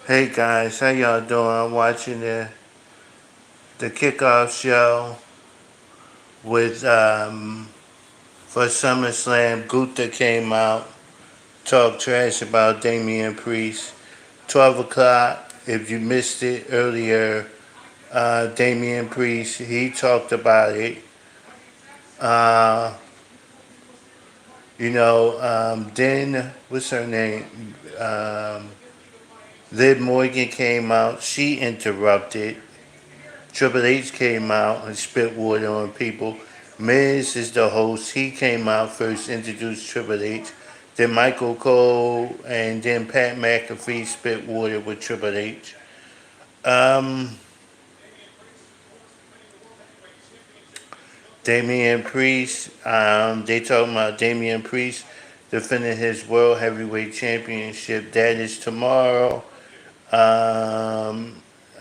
Hey guys, how y'all doing? I'm watching the kickoff show with for SummerSlam. Gunther came out, talked trash about Damian Priest. 12 o'clock. If you missed it earlier, Damian Priest he talked about it. Uh, then what's her name? Um, Liv Morgan came out. She interrupted. Triple H came out and spit water on people. Miz is the host. He came out first, introduced Triple H. Then Michael Cole and then Pat McAfee spit water with Triple H. Um, Damian Priest. They talking about Damian Priest defending his World Heavyweight Championship. That is tomorrow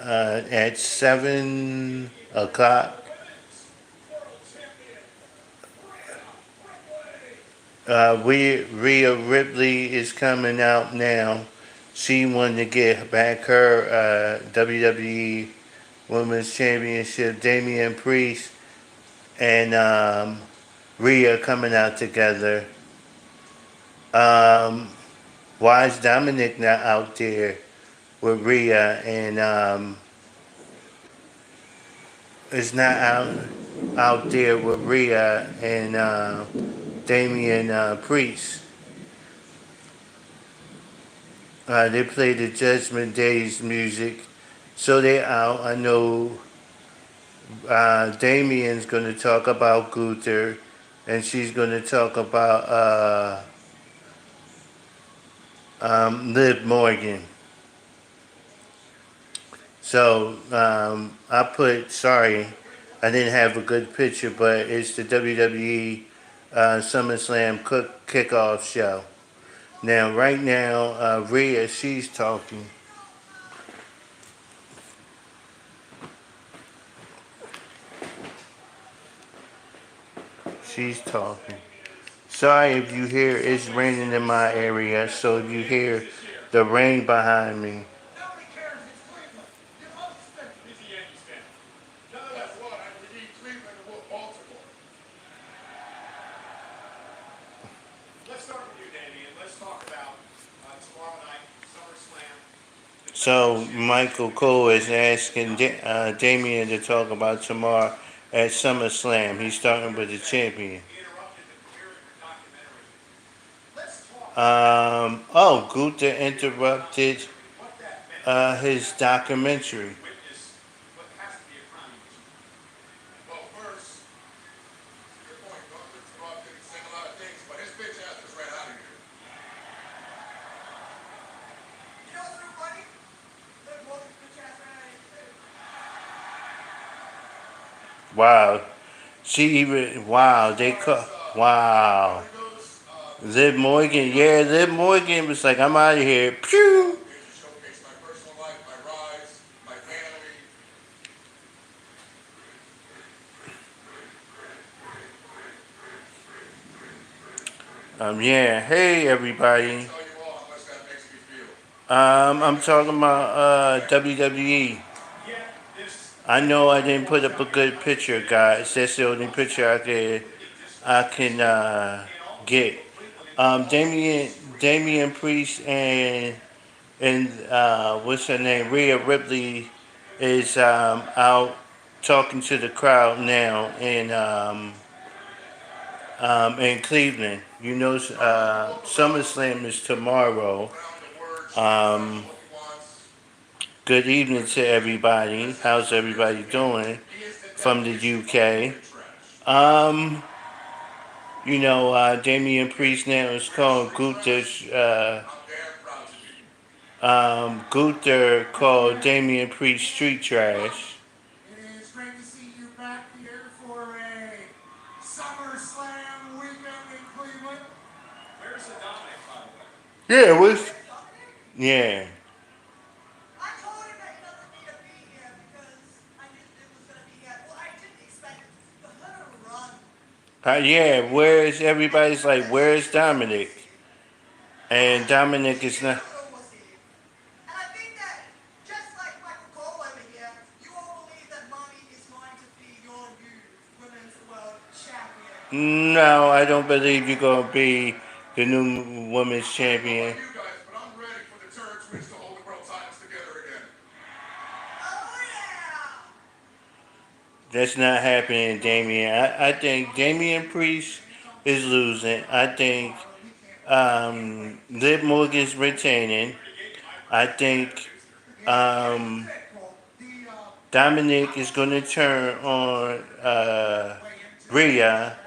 at 7 o'clock. Rhea Ripley is coming out now. She wanted to get back her WWE Women's Championship. Damian Priest and Rhea coming out together. Um, why is Dominic not out there with Rhea and is not out there with Rhea and Damian Priest? They play the Judgment Day's music, so they out. I know Damien's going to talk about Gunther, and she's going to talk about Liv Morgan. So sorry, I didn't have a good picture, but it's the WWE SummerSlam kickoff show. Now, right now, Rhea, she's talking. She's talking. Sorry if you hear it's raining in my area, so if you hear the rain behind me. So Michael Cole is asking Damien to talk about tomorrow at SummerSlam. He's starting with the champion. Gunther interrupted his documentary. Wow. Wow. Liv Morgan, yeah, Liv Morgan was like, I'm out of here. Pew! Yeah, hey everybody. I'm talking about WWE. I know I didn't put up a good picture, guys. That's the only picture I can get. Damian Priest and what's her name, Rhea Ripley is out talking to the crowd now in Cleveland. You know, SummerSlam is tomorrow. Um, Good evening to everybody. How's everybody doing from the UK? Um, Damian Priest now is calling Gunther called Damian Priest street trash. It is great to see you back here for a SummerSlam weekend in Cleveland. Where's the Dominic, by the way? Yeah, it was. Yeah. I told him that he doesn't need to be here because I knew it was going to be here. Well, I didn't expect it. The hunter run. Yeah, where's everybody's like, where's Dominic? And Dominic is not. So was he. And I think that No, I don't believe you're gonna be the new women's champion. You guys, but I'm ready for the Turd Twins to hold the world titles together again. Oh yeah! That's not happening, Damian. I think Damian Priest is losing. I think Liv Morgan's retaining. I think um, Dominic is going to turn on Rhea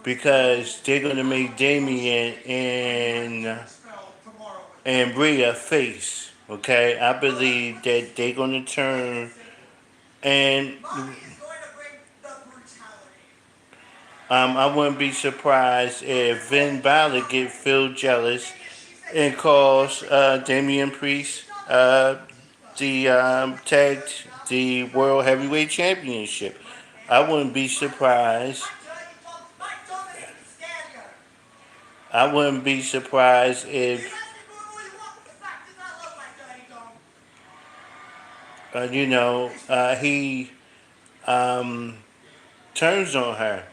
because they're going to make Damian and Rhea face. Okay, I believe that they're going to turn and Bobby is going to bring the brutality. I wouldn't be surprised if Finn Balor get Phil jealous Maybe she said and she's going to calls Damian Priest the the World Heavyweight Championship. I wouldn't be surprised. My dirty dog, my Dominic Mysterio. I wouldn't be surprised You if guys can do all you want, but the fact is I love my dirty dog. he turns on her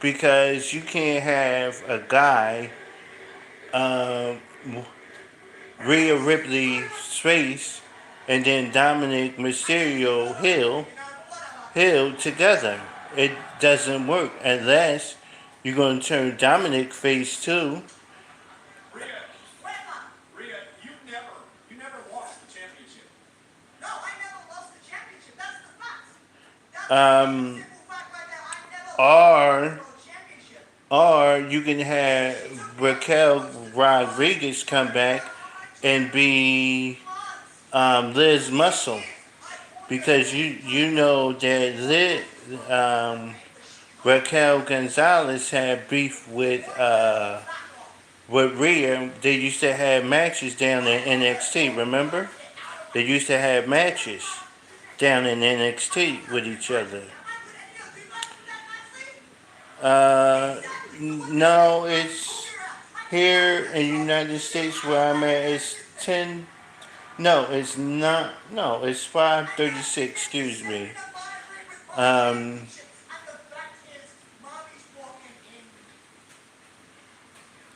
because you can't have a guy um, Rhea Ripley's face and then Dominic Mysterio Hill together. It doesn't work unless you're going to turn Dominic face too. Rhea, Whatever. Rhea, you never lost the championship. No, I never lost the championship. That's the fact. That's the Um, simple fact right there. I never lost the or world championship. or you can have Raquel Rodriguez come back and be Liz Muscle because you know that Raquel Gonzalez had beef with Rhea. They used to have matches down in NXT. Remember, they used to have matches down in NXT with each other. Uh, no, it's here in the United States where I'm at. It's 10. No, it's not. No, it's 5:36. Excuse me. Um,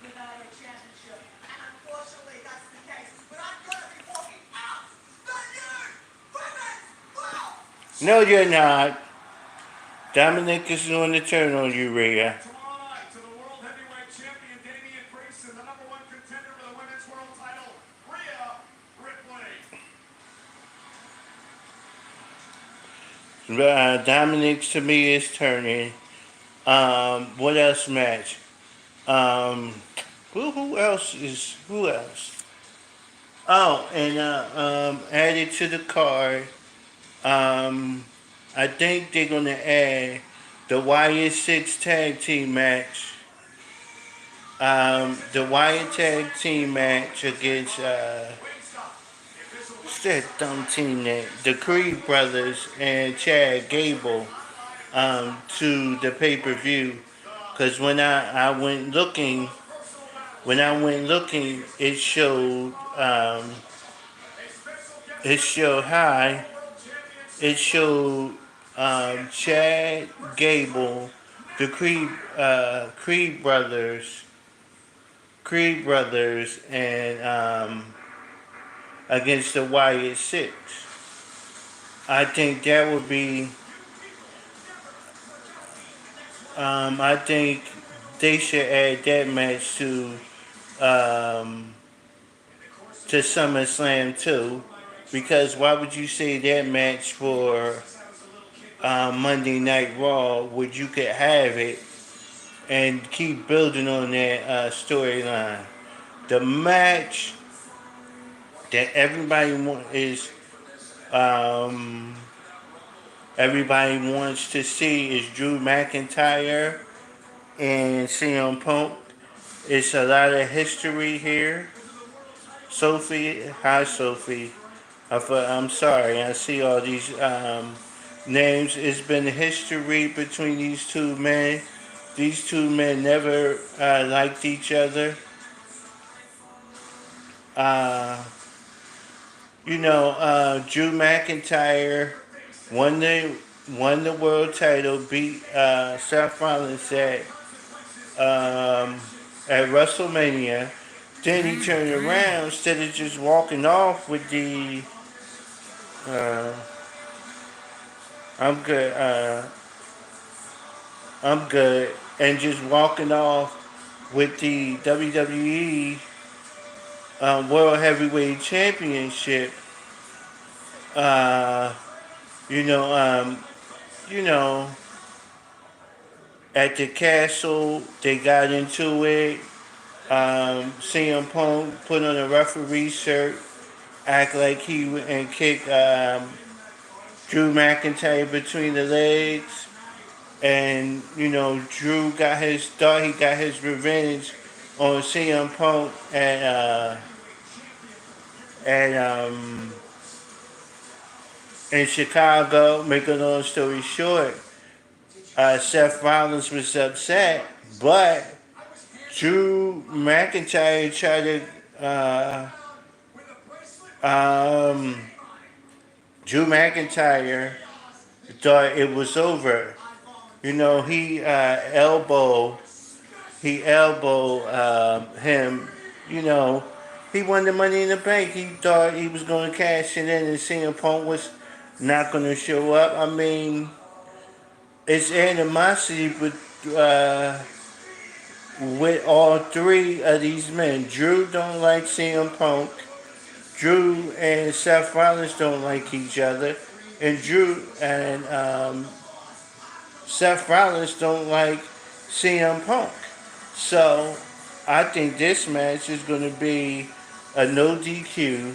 Without a championship. And unfortunately, that's the case. But I'm going to be walking out the new women's world no, you're not. Dominic is going to turn on you, Rhea. Tomorrow night to the World Heavyweight Champion Damian Priest and the number one contender for the women's world title, Rhea Ripley. Dominic to me is turning. What else match? Um, who else is who else? Oh, and added to the card. Um, I think they're gonna add the Wyatt Six Tag Team match. The Wyatt Tag Team match against what's that dumb team name? The Creed Brothers and Chad Gable to the pay per view. Cause I went looking, it showed it showed high. It showed Chad Gable, the Creed Brothers, and against the Wyatt Six. I think that would be. I think they should add that match um, to SummerSlam too, because why would you say that match for Monday Night Raw when you could have it and keep building on that storyline? The match that um, everybody wants to see is Drew McIntyre and CM Punk. It's a lot of history here. Sophie, hi Sophie. I'm sorry, I see all these names. It's been history between these two men. These two men never liked each other. Uh, Drew McIntyre won the won the world title, beat Seth Rollins at at WrestleMania. Then he turned around instead of just walking off with the uh, I'm good, I'm good, and just walking off with the WWE World Heavyweight Championship. Uh, you know, um, you know, at the castle, they got into it. CM Punk put on a referee shirt, act like he and kick Drew McIntyre between the legs, and Drew thought he got his revenge on CM Punk and in Chicago. Make a long story short, Seth Rollins was upset, but Drew McIntyre tried to. Drew McIntyre thought it was over. He elbowed him. You know, he won the Money in the Bank. He thought he was going to cash it in, and CM Punk was not going to show up. I mean, it's animosity with all three of these men. Drew don't like CM Punk. Drew and Seth Rollins don't like each other, and Drew and Seth Rollins don't like CM Punk. So I think this match is going to be a no DQ.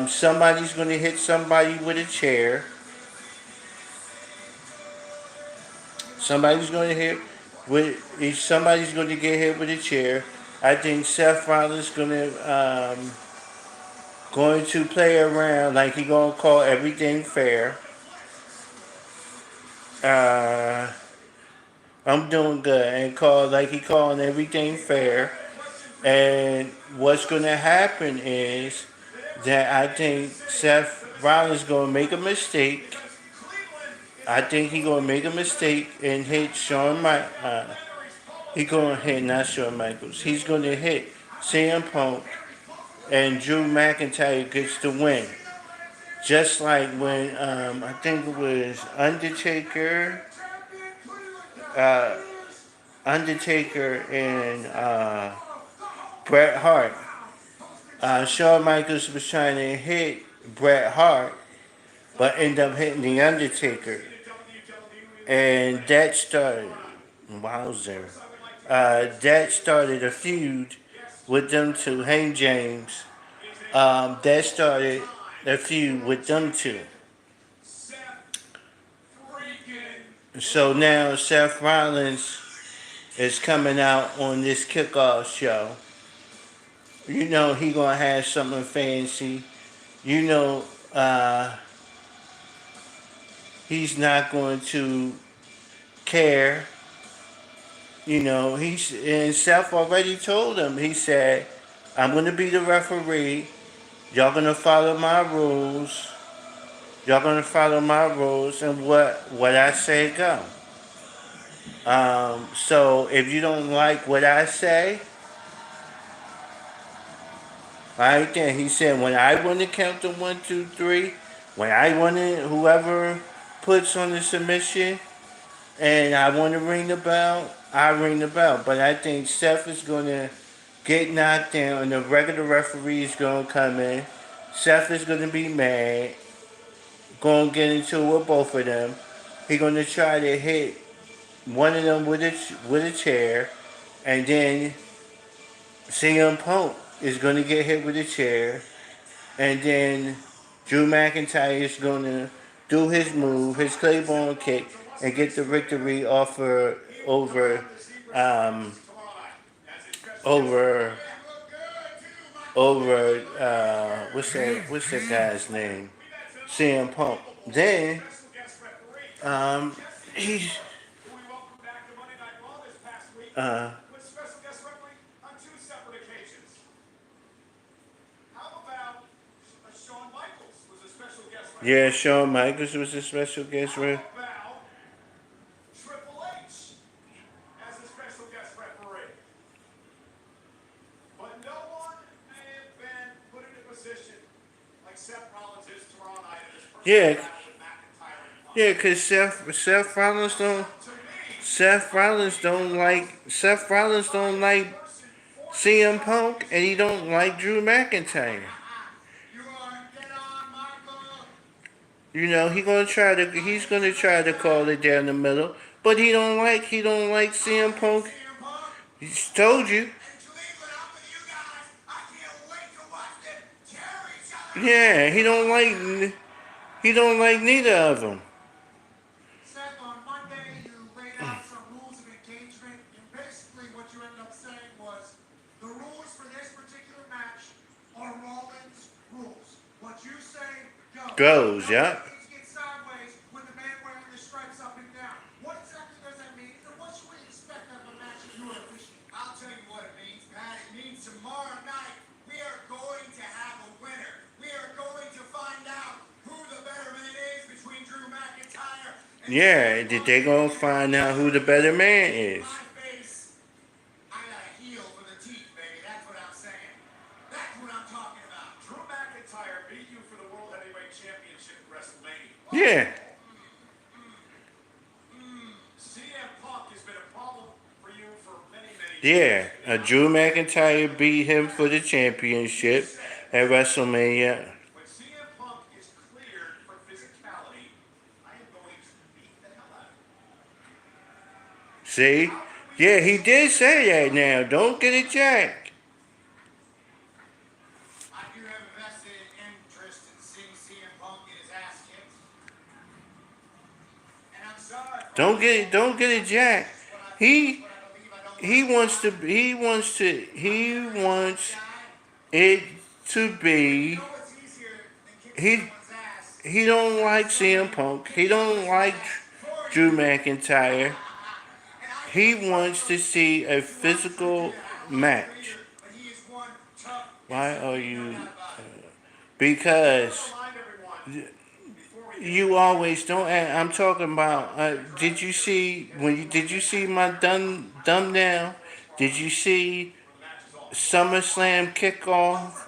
Somebody's going to hit somebody with a chair. Somebody's going to hit with. Somebody's going to get hit with a chair. I think Seth Rollins going to play around like he going to call everything fair. Uh, I'm doing good and call like he calling everything fair. And what's going to happen is that I think Seth Rollins going to make a mistake. I think he going to make a mistake and hit he going to hit not Shawn Michaels. He's going to hit CM Punk, and Drew McIntyre gets the win. Just like when I think it was uh, Undertaker and Bret Hart. Shawn Michaels was trying to hit Bret Hart, but ended up hitting the Undertaker, and that started. Wowzer. That started a feud with them two. Hank James. That started a feud with them two. So now Seth Rollins is coming out on this kickoff show. He gonna have something fancy. You know he's not going to care. And Seth already told him. He said, "I'm gonna be the referee. Y'all gonna follow my rules. Y'all gonna follow my rules, and what I say go." So if you don't like what I say, right then he said, when I want to count to 1, 2, 3, when I want to, whoever puts on the submission, and I want to ring the bell, I ring the bell. But I think Seth is going to get knocked down, and the regular referee is going to come in. Seth is going to be mad, going to get into it with both of them. He's going to try to hit one of them with a chair, and then CM Punk is going to get hit with a chair, and then Drew McIntyre is going to do his move, his Claymore kick, and get the victory over um, over what's that guy's name? CM Punk. Then he's uh, yeah, Shawn Michaels was a special guest. Yeah, match with McIntyre and Punk. yeah, cause Seth Rollins don't like CM Punk, and he don't like Drew McIntyre. You are dead on, Michael. You know, he's gonna try to call it down the middle, but he don't like CM Punk. CM Punk. He's told you. And Cleveland, I'm with you guys. I can't wait to watch them tear each other. Yeah, he don't like neither of them. Seth, on Monday, you laid out some rules of engagement, and basically what you ended up saying was the rules for this particular match are Rollins' rules. What you say Goes, yeah. Things get sideways with the man wearing the stripes up and down. What exactly does that mean, and what should we expect out of a match if you were officiating? I'll tell you what it means, Pat. It means tomorrow night we are going to have a winner. We are going to find out who the better man is between Drew McIntyre and Yeah, they gonna find out who the better man is. my face. I got a heel for the teeth, baby. That's what I'm saying. That's what I'm talking about. Drew McIntyre beat you for the World Heavyweight Championship at WrestleMania. Yeah, CM Punk has been a problem for you for many, many yeah. years. Drew McIntyre beat him for the championship at WrestleMania. When CM Punk is cleared for physicality, I am going to beat the hell out of him. See? Yeah, he did say that now. Don't get it jacked. I do have a vested interest in seeing CM Punk get his ass kicked. And I'm sorry. Don't get it jacked. He wants it to be. What's easier than kicking He someone's ass? he don't like CM Punk. He don't like Drew McIntyre. He wants to see a physical match. But he is one tough. Why are you? Because Remind everyone, before we you always don't. I'm talking about. Did you see did you see my thumbnail? Did you see SummerSlam kickoff?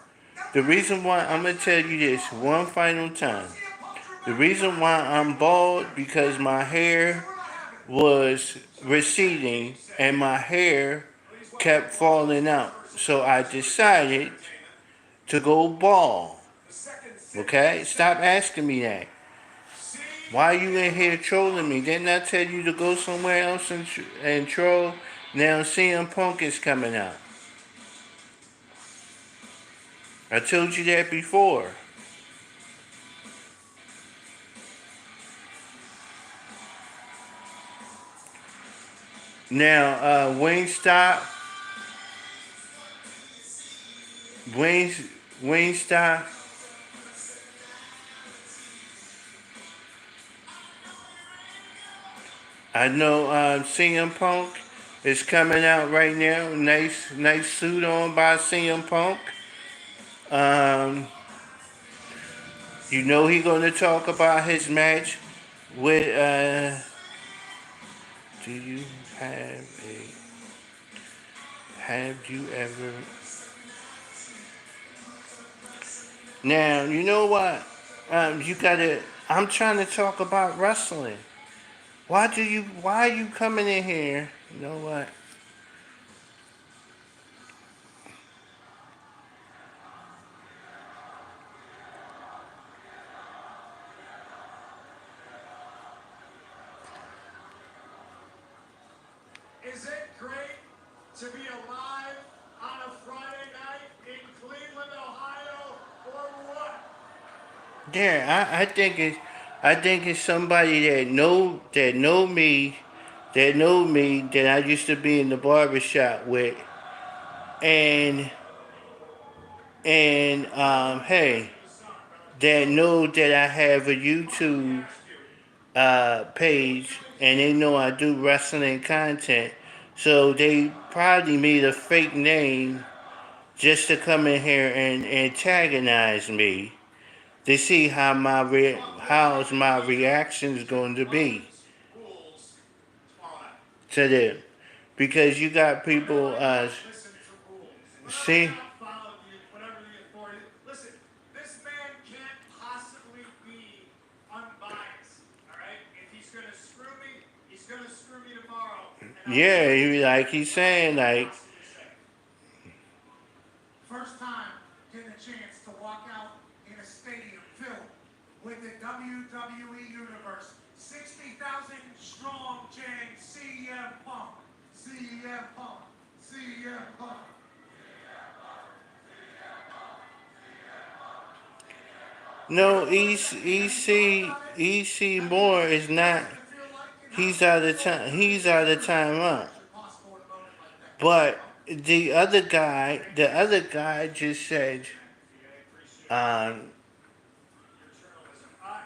The reason why I'm gonna tell you this one final time. The reason why I'm bald because my hair was receding and my hair kept falling out. So I decided to go bald. Okay? Stop asking me that. Why are you in here trolling me? Didn't I tell you to go somewhere else and troll? Now CM Punk is coming out. I told you that before. Now, Wingstop. I know CM Punk is coming out right now. Nice suit on by CM Punk. You know he gonna talk about his match with. Do you have you ever? Now you know what? You gotta. I'm trying to talk about wrestling. Why are you coming in here? You know what? Is it great to be alive on a Friday night in Cleveland, Ohio, or what? Yeah, I think it's somebody that know me, that I used to be in the barbershop with, and hey, that know that I have a YouTube page, and they know I do wrestling content, so they probably made a fake name just to come in here and antagonize me to see how's my reactions going to be Rules tomorrow night. to them, because you got people Listen to rules. see. Follow whatever the authority. Listen, this man can't possibly be Yeah, he's saying like, First time getting a chance to walk out in a stadium filled with the WWE Universe. 60,000 strong chanting CM Punk, CM Punk, CM Punk. no, EC Moore is not. He's out of time. He's out of time up. But the other guy just said, um, I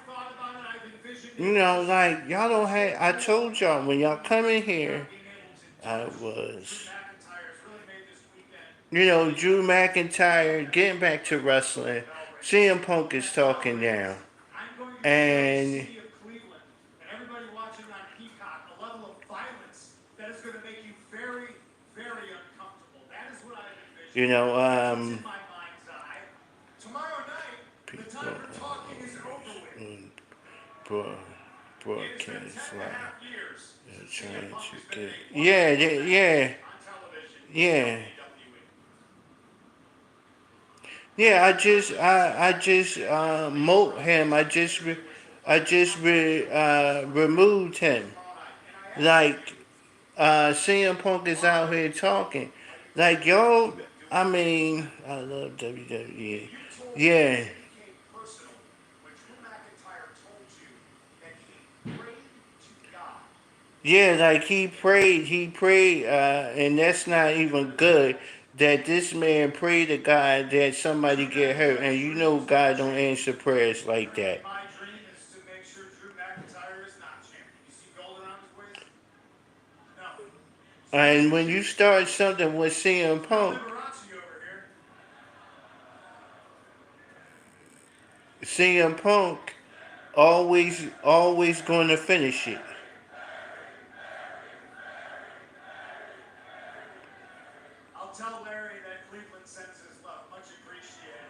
thought about it. I've envisioned you it. know, like y'all don't have. I told y'all when y'all come in here, Being able to I do was. Drew McIntyre's really made this weekend. You know, Drew McIntyre getting back to wrestling. CM Punk is talking now, I'm going to show the and city of Cleveland and everybody watching on Peacock a level of violence that is going to make you very, very uncomfortable. That is what I envision. you know, That's what's in my mind's eye. Tomorrow night, the people time for talking is over with. broad, It has been 10 broadcast and a live. half years They're since CM trying Punk to has been get. named Yeah, yeah, on television in yeah. WWE. Yeah, I just moat him. I just removed him. Like CM Punk is out here talking. Like y'all, I mean, I love WWE. You told me Yeah, it became personal when Drew McIntyre told you that he prayed to God. yeah. Like he prayed, and that's not even good. That this man prayed to God that somebody get hurt, and you know God don't answer prayers like that. My dream is to make sure Drew McIntyre is not champion. You see gold around his waist? No. And when you start something with CM No Punk, Liberace over here. CM Punk always going to finish it. I'll tell Larry that Cleveland sends his love. Much appreciated.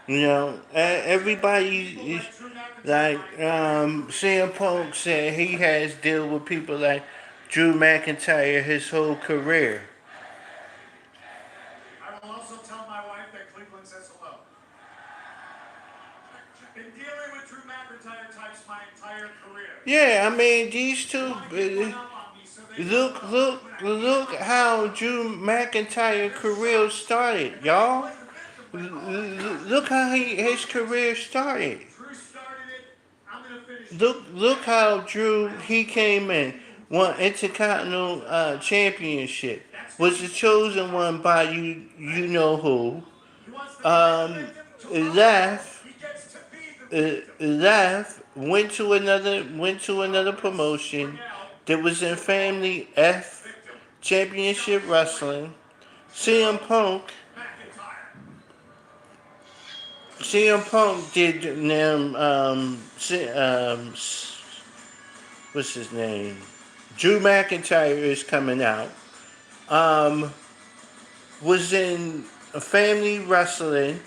You know, everybody People is like Drew McIntyre, like my friend. CM Punk said he has dealt with people like Drew McIntyre his whole career. I will also tell my wife that Cleveland says hello. Been dealing with Drew McIntyre types my entire career. Yeah, I mean these two. Want to get one up on me so they know Look, look, when I beat look them up. how Drew McIntyre career started, y'all. Play the victim, but oh my God. Look how his career started. Drew started it. I'm gonna finish it. Look how Drew he came in, won Intercontinental Championship, was the chosen one by you know who. He wants to be the victim. Tomorrow, Left, he gets to be the victim. left, went to another promotion that was in Family F Victim. Championship Wrestling. CM Punk, McIntyre. CM Punk did them. What's his name? Drew McIntyre is coming out. Um, was in Family Wrestling.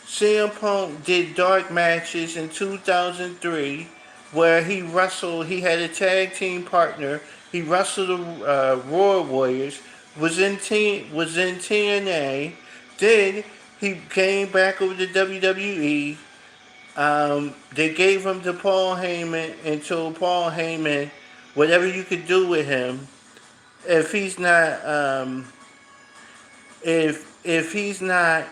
CM Punk did dark matches in 2003 where he wrestled, he had a tag team partner. He wrestled the Roar Warriors, was in TNA. Then he came back over to WWE. They gave him to Paul Heyman and told Paul Heyman, whatever you could do with him, if he's not if he's not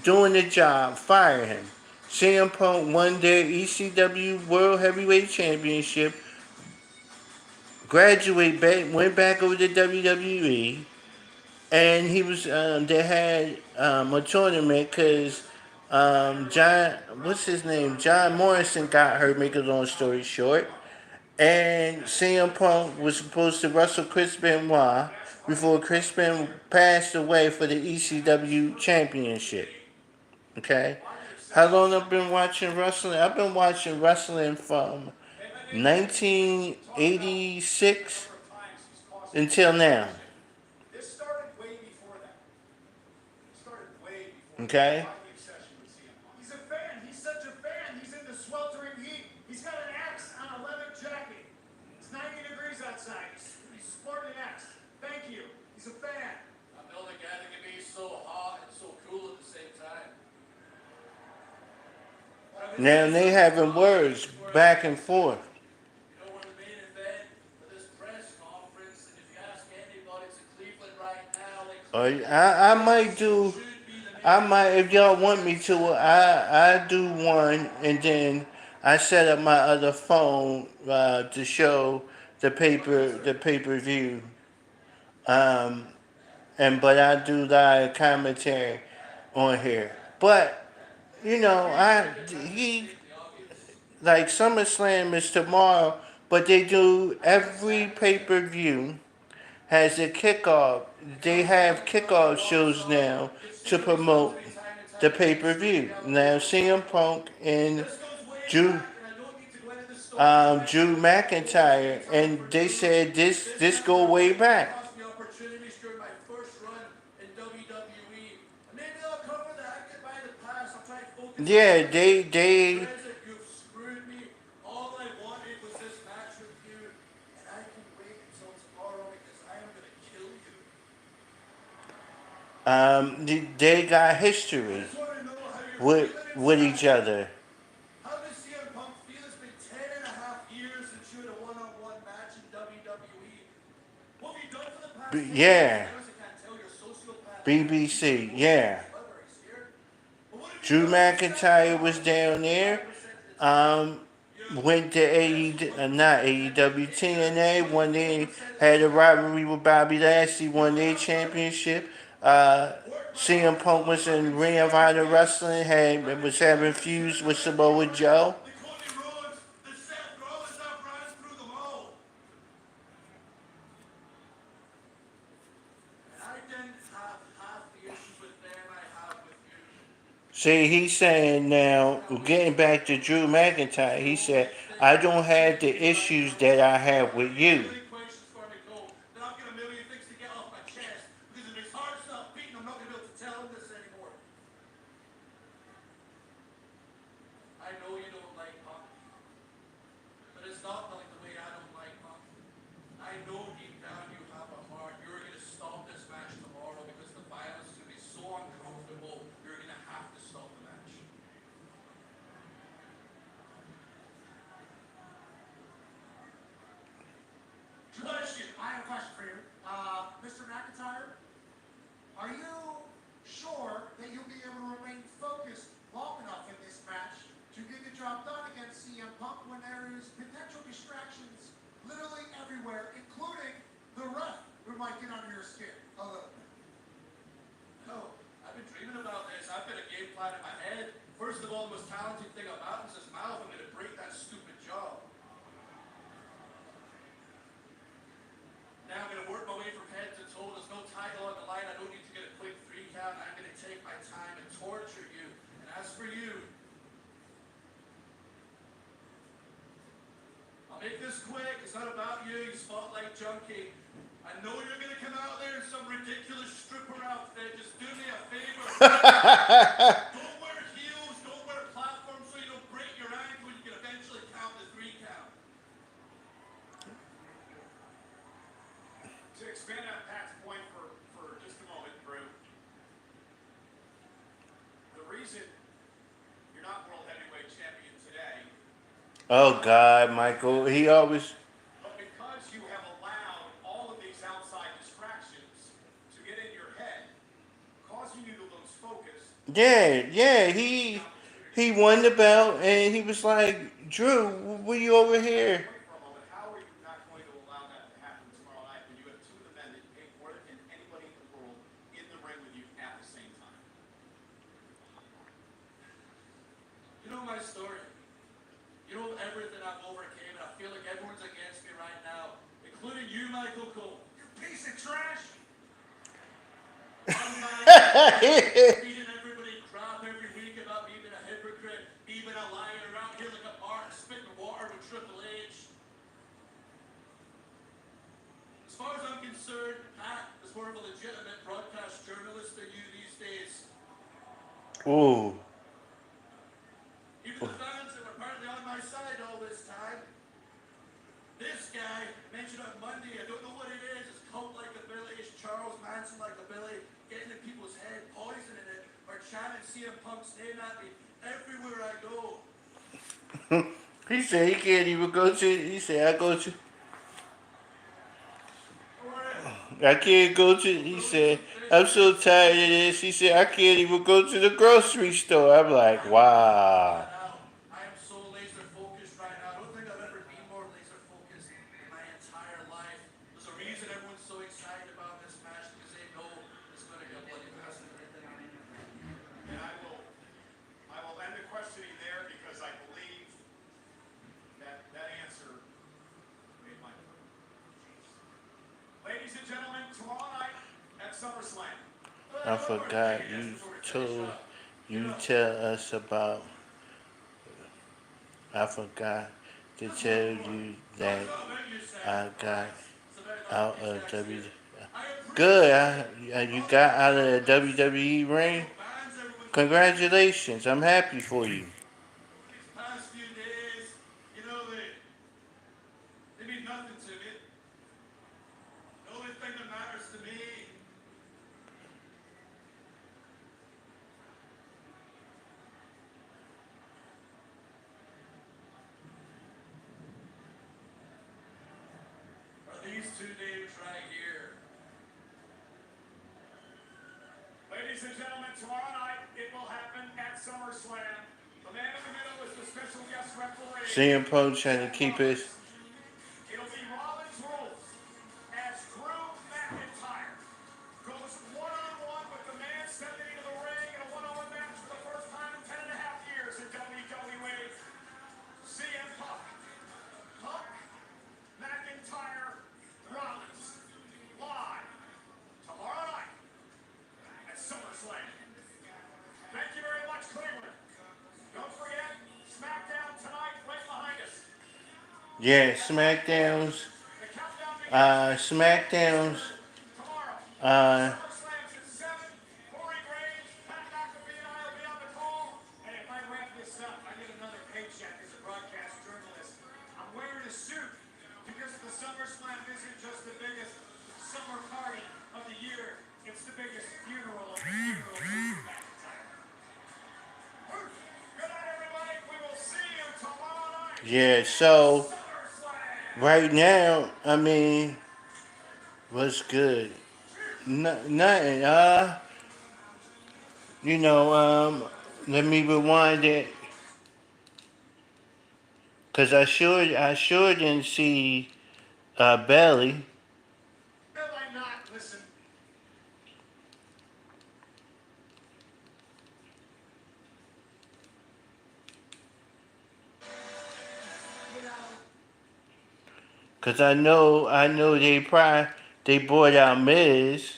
doing the job, fire him. CM Punk won their ECW World Heavyweight Championship, graduated back, went back over to WWE, and he was they had a tournament because John, what's his name, John Morrison got hurt. Make a long story short, and CM Punk was supposed to wrestle Chris Benoit before Chris Benoit passed away for the ECW Championship. Okay, how long I've been watching wrestling? I've been watching wrestling from 1986 until now. This started way before that. Started way before Okay. my obsession with CM Punk. He's a fan. He's such a fan. He's in the sweltering heat. He's got an axe on a leather jacket. Now they having words back and forth. You know, we're the main event for this press conference, and if you ask anybody, it's in Cleveland right now. I might do. Should be the I main might, if y'all want me to, I do one, and then I set up my other phone to show the pay per view. Um, but I do live commentary on here. But you know, he like SummerSlam is tomorrow, but they do every pay per view has a kickoff. They have kickoff shows now to promote the pay per view. Now CM Punk and Drew Drew McIntyre, and they said this go way back. cost me opportunities during my first run in WWE. And maybe I'll cover that. I get by the past. I'll try to focus Yeah, on they present. You've screwed me. All I wanted was this match with you, and I can wait until tomorrow because I am gonna kill you. they got history I just want to know how you're with feeling each inside. other. How does CM Punk feel? It's been 10.5 years since you had a one-on-one match in WWE. What have you done for the past 10 Yeah, years? I can't tell you're a sociopath. BBC. Yeah, Whether he's here. But what have you Drew done for the McIntyre was down 75% there. of the time? Um, went to not AEW TNA when they had a rivalry with Bobby Lashley, won their championship. CM Punk was in Ring of Honor Wrestling, was having feuds with Samoa Joe. The Cody Rhodes, the Seth Rollins stuff runs through them all. And I didn't have half the issues with them I have with you. See, he's saying now, getting back to Drew McIntyre, he said, I don't have the issues that I have with you. Million questions for me, Cole. Then I've got a million things to get off my chest. Because if it's hard stuff beating, I'm not going to be able to tell him this anymore. I know you don't like Punk. But it's not like the way I don't like Punk. I know deep down you have a heart. You're going to stop this match tomorrow because the violence is going to be so uncomfortable. You're going to have to stop the match. Question. I have a question for you. Mr. McIntyre, are you sure that you'll be able to remain focused long enough in this match to get the job done against CM Punk when there is potential distractions literally everywhere, including the ref who might get under your skin a little bit? No, I've been dreaming about this. I've got a game plan in my head. First of all, the most talented thing about him is his mouth. I'm going to break that stupid jaw. Now I'm going to work my way from head to toe. There's no title on the line. I don't need to get a quick 3 count. I'm going to take my time and torture you. And as for you, I'll make this quick. It's not about you, you spotlight junkie. I know you're going to come out there in some ridiculous stripper outfit. Just do me a favor. Don't wear heels. Don't wear platforms so you don't break your ankle. You can eventually count the 3 count. To expand on Pat's point for just a moment, Drew. The reason you're not world heavyweight champion today, Oh God, Michael, he always, but because you have allowed all of these outside distractions to get in your head, causing you to lose focus. yeah, he won the belt, and he was like, Drew, what you over here? Wait for a moment. How are you not going to allow that to happen tomorrow night when you have two of the men that you hate more than anybody in the world in the ring with you at the same time? You know my story. You know everything I've overcame, and I feel like everyone's against me right now, including you, Michael Cole. You piece of trash! I'm not feeding everybody crap every week about me being a hypocrite, me being a liar around here like a mark, spitting water with Triple H. As far as I'm concerned, Pat is more of a legitimate broadcast journalist than you these days. Ooh, Even the fans that were apparently on my side all this time. This guy mentioned on Monday, I don't know what it is, it's cult-like ability, it's Charles Manson-like ability, getting in people's head, poisoning it, or chanting CM Punk's name at me everywhere I go. He said he can't even go to. He said I go to. I can't go to. He said I'm so tired of this. He said I can't even go to the grocery store. I'm like, wow. I am so laser focused right now. I don't think I've ever been more laser focused in my entire life. There's a reason everyone's so excited about this match because they know it's going to get bloody fast. And I will end the questioning there because I believe that answer made my point. Ladies and gentlemen, tomorrow night at SummerSlam. I forgot you tell us about. I forgot to tell you that I got out of W. Good. You got out of the WWE ring. Congratulations. I'm happy for you. These past few days, you know, they mean nothing to me. The only thing that matters to me are these two names right here. Ladies and gentlemen, tomorrow night it will happen at SummerSlam. The man in the middle is the special guest referee. CM Punk trying to keep his. It'll be Rollins rules as Drew McIntyre goes one-on-one with the man stepping into the ring in a one-on-one match for the first time in 10 and a half years in WWE. CM Punk, McIntyre, Rollins, live tomorrow night at SummerSlam. Thank you very much, Cleveland. Don't forget, SmackDown tonight right behind us. Yeah, SmackDowns. The countdown begins SmackDowns. tomorrow. Uh, SummerSlam's at 7. Corey Graves, Pat McAfee, and I will be on the call. Hey, if I wrap this up, I get another paycheck as a broadcast journalist. I'm wearing a suit because the SummerSlam isn't just the biggest summer party of the year. It's the biggest funeral of the funeral of McIntyre. Good night, everybody. We will see you tomorrow night. yeah. So SummerSlam. right now, I mean, what's good? Nothing. Let me rewind it. Cause I sure didn't see Belly. Will I not listen? Cause I know they brought out Miz,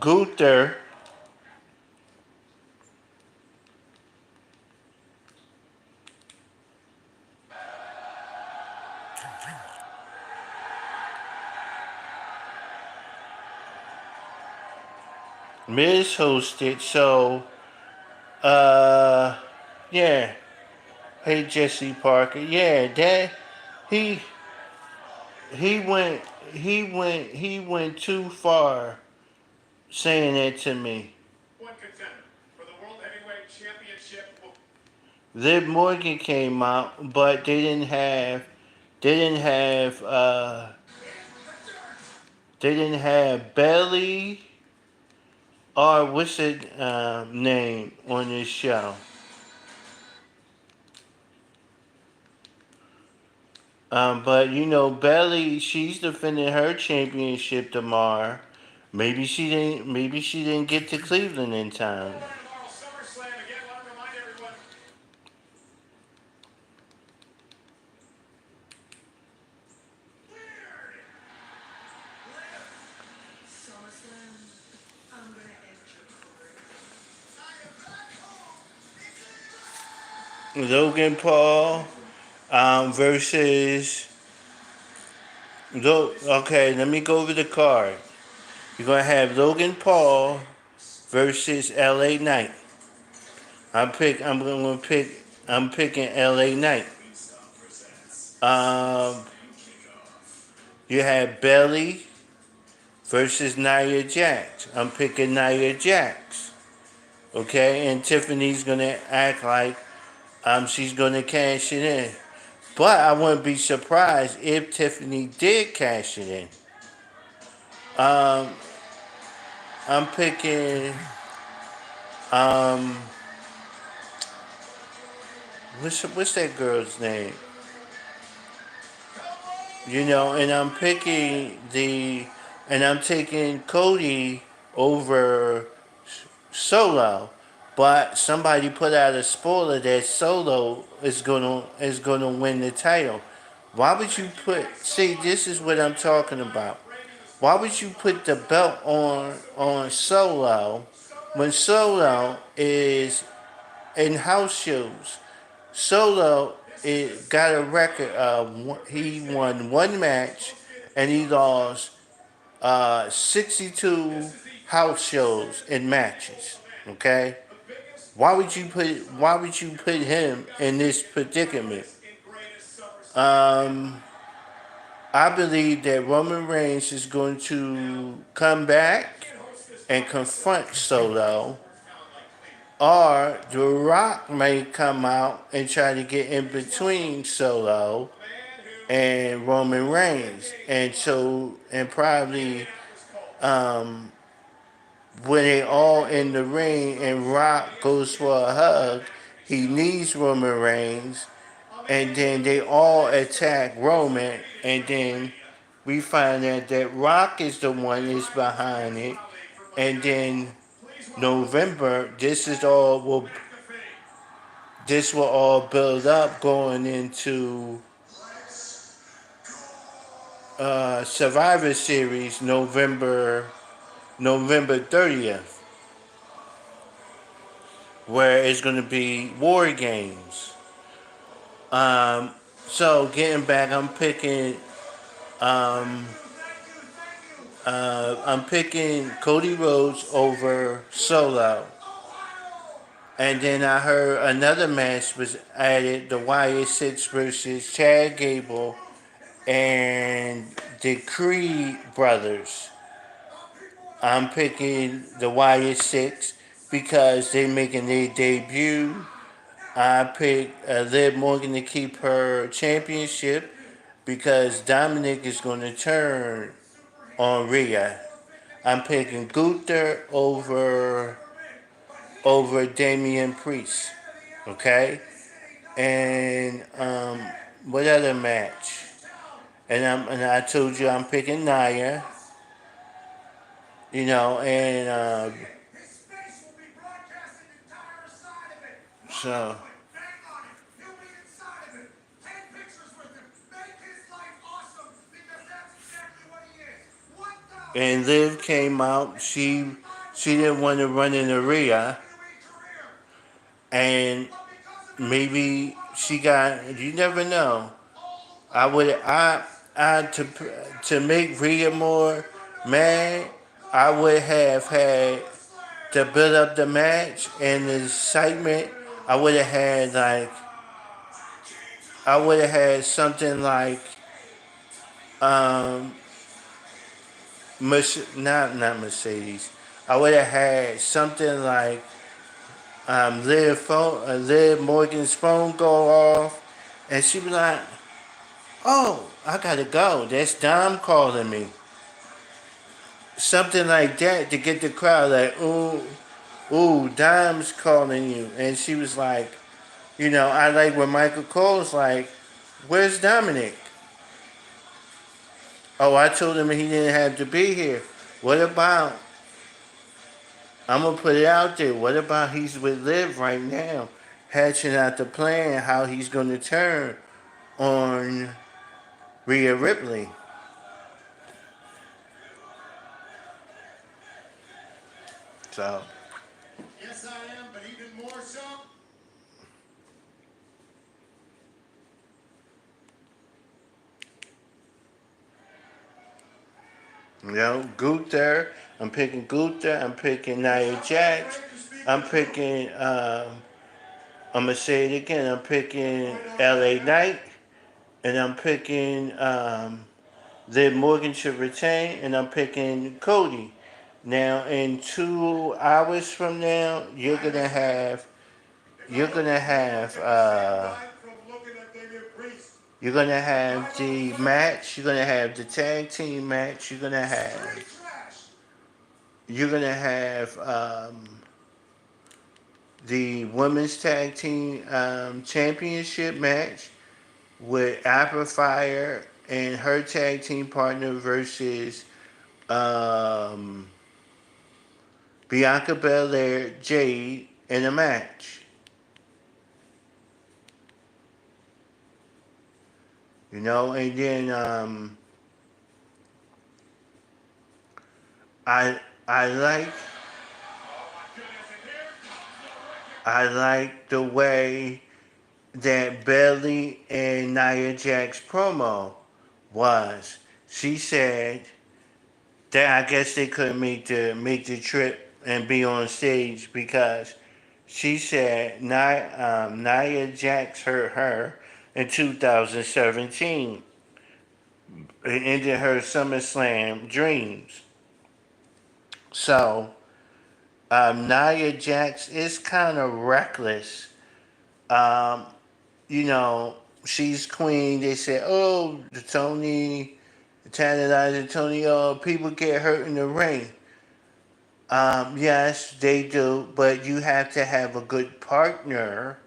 Gunther, Miz hosted. So yeah. Hey Jesse Parker. Yeah, that he he went he went too far saying that to me. One contender for the World Heavyweight Championship. Liv Morgan came out, but they didn't have Belly or what's it name on this show. But Belly, she's defending her championship tomorrow. Maybe she didn't get to Cleveland in time. Tomorrow, SummerSlam again. Want to remind everyone. SummerSlam, I'm gonna end your career. Logan Paul versus. Okay, let me go over the card. You're gonna have Logan Paul versus LA Knight. I'm picking LA Knight. Um, you have Belly versus Nia Jax. I'm picking Nia Jax. Okay, and Tiffany's gonna act like She's gonna cash it in. But I wouldn't be surprised if Tiffany did cash it in. I'm picking um what's that girl's name? And I'm taking Cody over Solo, but somebody put out a spoiler that Solo is gonna win the title. Why would you put? See, this is what I'm talking about. Why would you put the belt on Solo when Solo is in house shows? Solo got a record of he won one match and he lost 62 house shows in matches. Okay, why would you put him in this predicament? Um, I believe that Roman Reigns is going to come back and confront Solo, or The Rock may come out and try to get in between Solo and Roman Reigns, and probably when they all in the ring and Rock goes for a hug, he needs Roman Reigns, and then they all attack Roman, and then we find out that Rock is the one that's behind it, and then November, this will all build up going into Survivor Series November 30th, where it's going to be War Games. So getting back, I'm picking Cody Rhodes over Solo. And then I heard another match was added, the Wyatt Six versus Chad Gable and the Creed brothers. I'm picking the Wyatt Six because they're making their debut. I picked Liv Morgan to keep her championship because Dominic is going to turn on Rhea. I'm picking Gunther over Damian Priest. Okay, and what other match? And I told you I'm picking Nia. And His face will be broadcast an entire side of it. so Bang on it. He'll be inside of it. Take pictures with him. Make his life awesome because that's exactly what he is. and Liv came out. She didn't want to run in the Rhea, career. and maybe she got. You never know. I would I to make Rhea more mad. I would have had to build up the match and the excitement. I would have had something like um not Mercedes. I would have had something like Liv Morgan's phone go off, and she be like, "Oh, I gotta go. That's Dom calling me." Something like that to get the crowd like, "Ooh, Dom's calling you," and she was like, I like when Michael Cole's like, "Where's Dominic?" Oh, I told him he didn't have to be here. What about? I'm gonna put it out there. What about he's with Liv right now, hatching out the plan how he's gonna turn on Rhea Ripley. So Yes, I am, but even more so. Gunther. I'm picking Gunther. I'm picking Nia Jax. I'm picking. I'm gonna say it again. I'm picking L.A. Knight, and I'm picking Liv Morgan should retain, and I'm picking Cody. Now, in 2 hours from now, you're gonna have you're gonna have the match. You're gonna have the tag team match. You're gonna have the women's tag team championship match with Apple Fire and her tag team partner versus um, Bianca Belair, Jade in a match. You know, and then I I like I like the way that Bailey and Nia Jax promo was. She said that I guess they couldn't make the trip and be on stage because she said Nia Jax hurt her in 2017. It ended her SummerSlam dreams. So Nia Jax is kind of reckless. Um, you know, she's queen. They said, oh, the Tannadizer Tony, oh, people get hurt in the ring. Yes, they do, but you have to have a good partner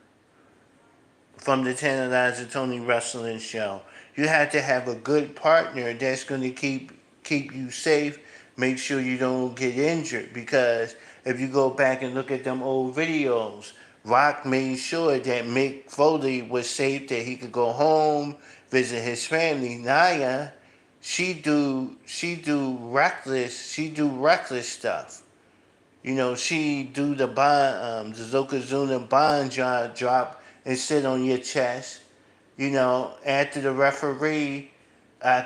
from the Tannadizer Tony Wrestling Show. You have to have a good partner that's going to keep you safe, make sure you don't get injured. Because if you go back and look at them old videos, Rock made sure that Mick Foley was safe, that he could go home, visit his family. Nia, she do reckless stuff. You know, she do the Zokozuna bond drop and sit on your chest. You know, after the referee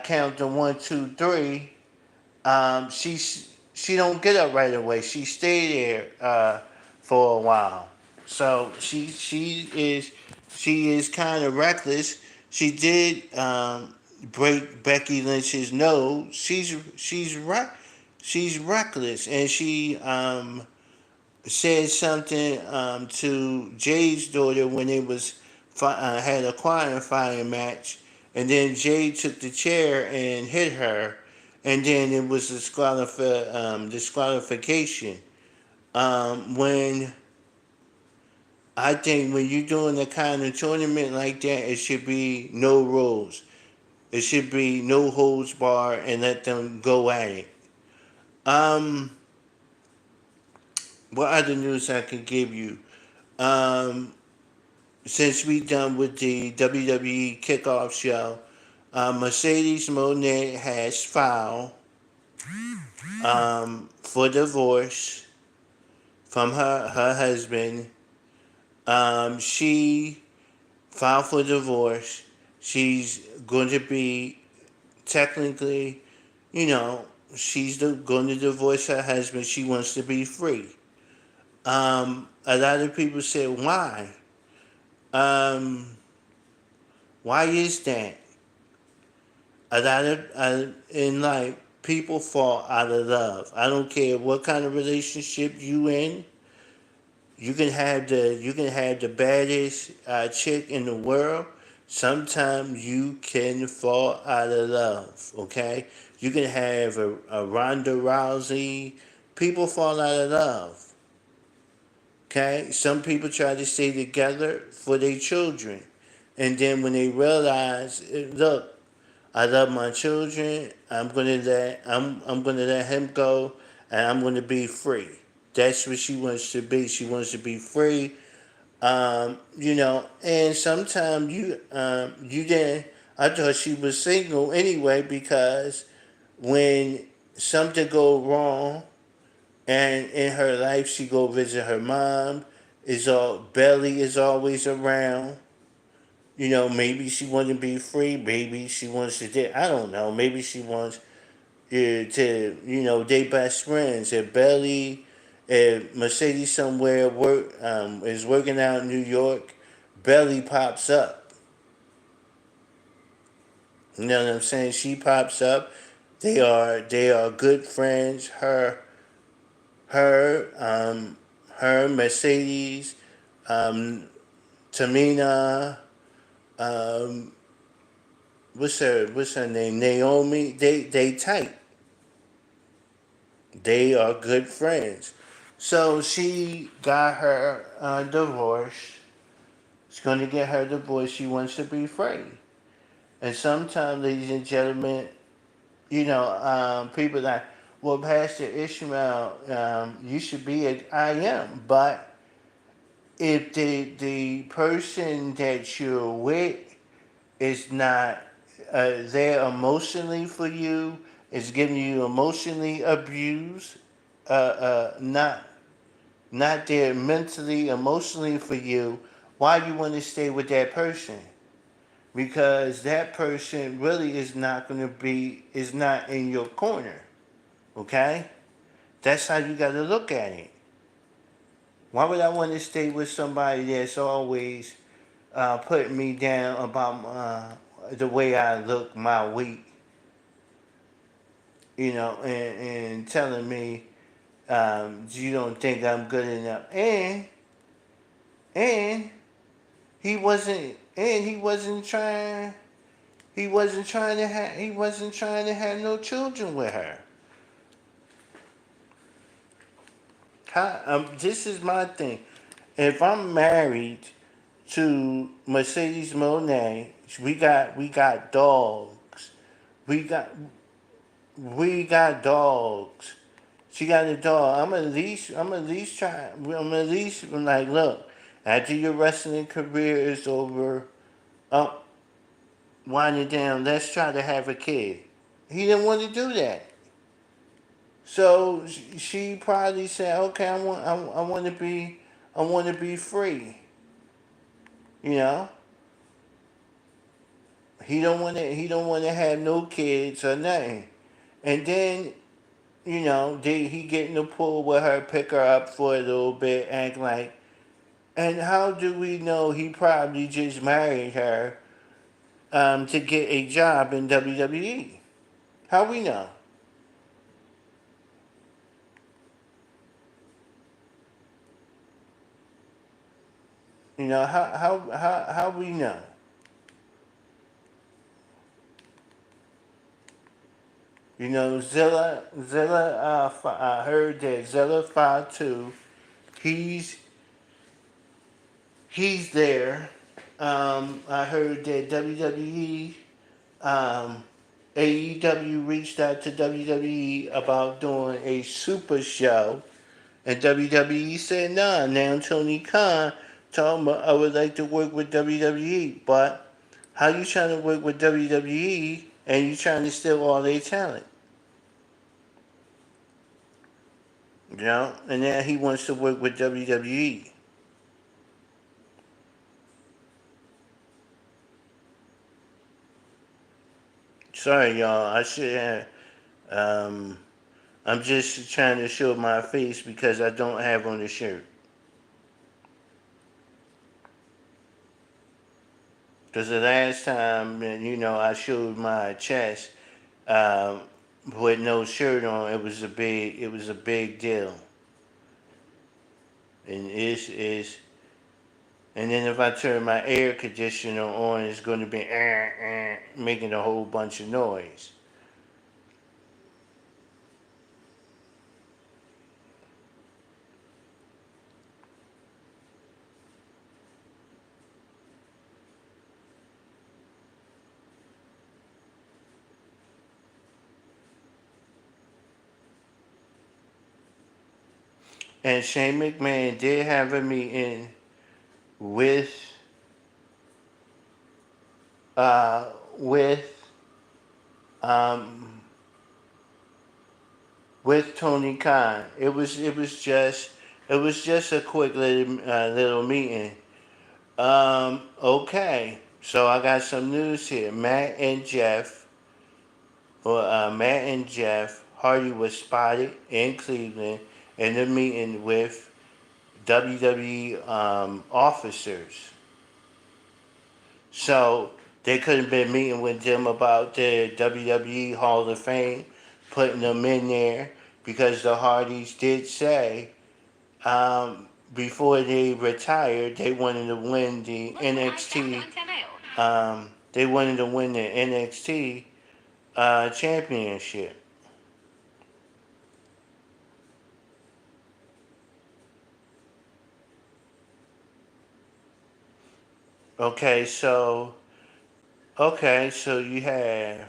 count the 1, 2, 3, she don't get up right away. She stay there for a while. So she is kind of reckless. She did break Becky Lynch's nose. She's reckless, and she said something to Jade's daughter when they had a qualifying match, and then Jade took the chair and hit her, and then it was disqualification. When I think when you're doing a kind of tournament like that, it should be no rules. It should be no holds bar and let them go at it. Um, what other news I can give you? Um, since we done with the WWE kickoff show, Mercedes Monet has filed for divorce from her husband. She filed for divorce. She's going to be technically, you know, going to divorce her husband. She wants to be free. A lot of people say, why? Um, why is that? A lot of in life, people fall out of love. I don't care what kind of relationship you in. You can have the baddest chick in the world. Sometimes you can fall out of love. Okay, you can have a Ronda Rousey. People fall out of love. Okay, some people try to stay together for their children, and then when they realize, look, I love my children. I'm gonna let him go, and I'm gonna be free. That's what she wants to be. She wants to be free. And sometimes you didn't. I thought she was single anyway because when something go wrong, and in her life she go visit her mom. Belly is always around. Maybe she wants to be free. Maybe she wants to. I don't know. Maybe she wants they best friends. If Mercedes somewhere is working out in New York, Belly pops up. You know what I'm saying? She pops up. They are good friends. Her, Mercedes, Tamina, um, what's her name? Naomi. They tight. They are good friends. So she got her divorce. She's going to get her divorce. She wants to be free. And sometimes, ladies and gentlemen, people like, well, Pastor Ishmael, you should be I am. But if the person that you're with is not there emotionally for you, is giving you emotionally abuse, not there mentally, emotionally for you, why you want to stay with that person? Because that person really is not in your corner. Okay? That's how you got to look at it. Why would I want to stay with somebody that's always putting me down about the way I look, my weight, and telling me you don't think I'm good enough, and he wasn't trying to have no children with her. This is my thing. If I'm married to Mercedes Monet, we got dogs. We got we got dogs. She got a dog. I'm at least try. I'm at least like, look. After your wrestling career is over, up, winding down. Let's try to have a kid. He didn't want to do that. So she probably said, "Okay, I want to be free." You know, he don't want to have no kids or nothing. And then he get in the pool with her, pick her up for a little bit, act like. And how do we know he probably just married her to get a job in WWE? How we know? How we know? Zilla. I heard that Zilla 52. He's he's there. I heard that WWE, AEW reached out to WWE about doing a super show, and WWE said nah. Now Tony Khan told him I would like to work with WWE, but how you trying to work with WWE and you trying to steal all their talent? And now he wants to work with WWE. Sorry, y'all. I should have. Um, I'm just trying to show my face because I don't have on the shirt. Because the last time, I showed my chest um, with no shirt on, it was a big deal. And and then if I turn my air conditioner on, it's going to be making a whole bunch of noise. And Shane McMahon did have a meeting with uh, with um, with Tony Khan. It was just a quick little meeting. Okay, so I got some news here. Matt and Jeff Hardy was spotted in Cleveland in a meeting with WWE officers. So they could have been meeting with them about the WWE Hall of Fame, putting them in there because the Hardys did say before they retired, they wanted to win the NXT. They wanted to win the NXT championship. Okay, so you had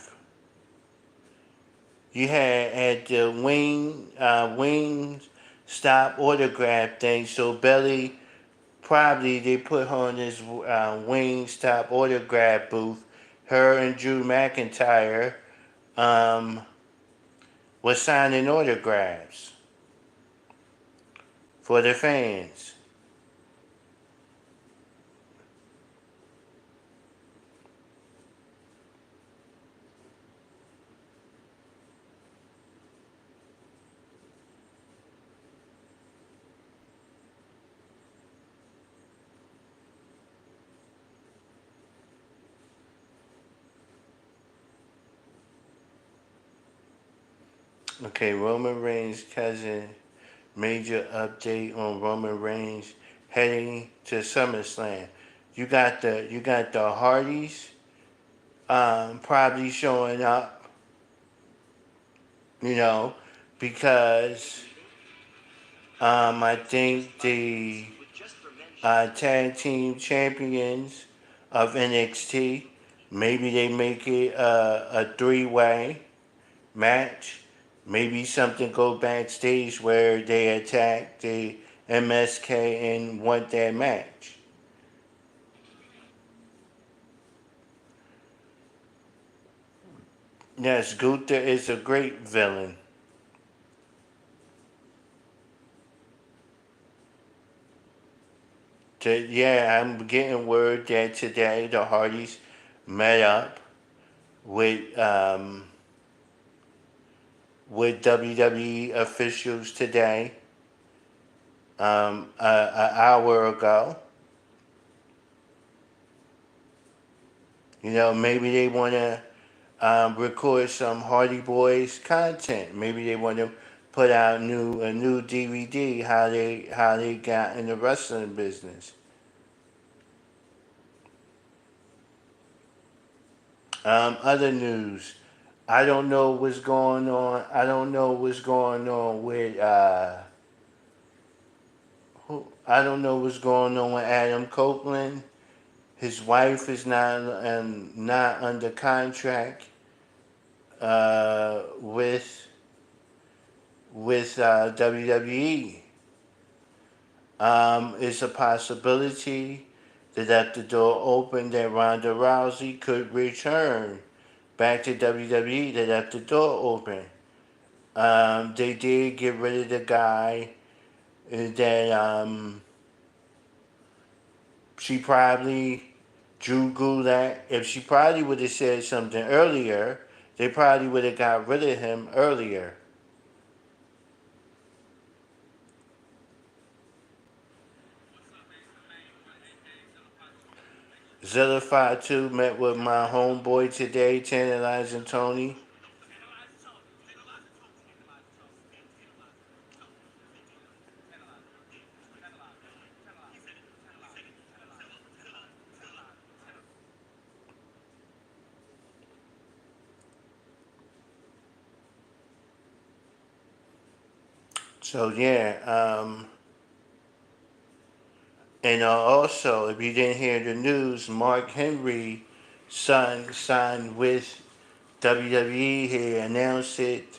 at the wing stop autograph thing. So Belly probably they put her on this wing stop autograph booth. Her and Drew McIntyre um, was signing autographs for the fans. Okay, Roman Reigns' cousin. Major update on Roman Reigns heading to SummerSlam. You got the Hardys probably showing up, you know, because I think the tag team champions of NXT, maybe they make it a three-way match. Maybe something go backstage where they attack the MSK and want that match. Yes, Gunther is a great villain. Yeah, I'm getting word that today the Hardys met up with um, with WWE officials today, an hour ago. You know, maybe they want to record some Hardy Boys content. Maybe they want to put out a new DVD how they got in the wrestling business. Other news. I don't know what's going on. I don't know what's going on with I don't know what's going on with Adam Copeland. His wife is not under contract with WWE. It's a possibility that if the door open, that Ronda Rousey could return back to WWE. That if the door open, they did get rid of the guy that she probably Drew Gulak. If she probably would have said something earlier, they probably would have got rid of him earlier. Zilla 2 met with my homeboy today, Tantalizing Tony. So yeah, and also if you didn't hear the news, Mark Henry signed with WWE. He announced it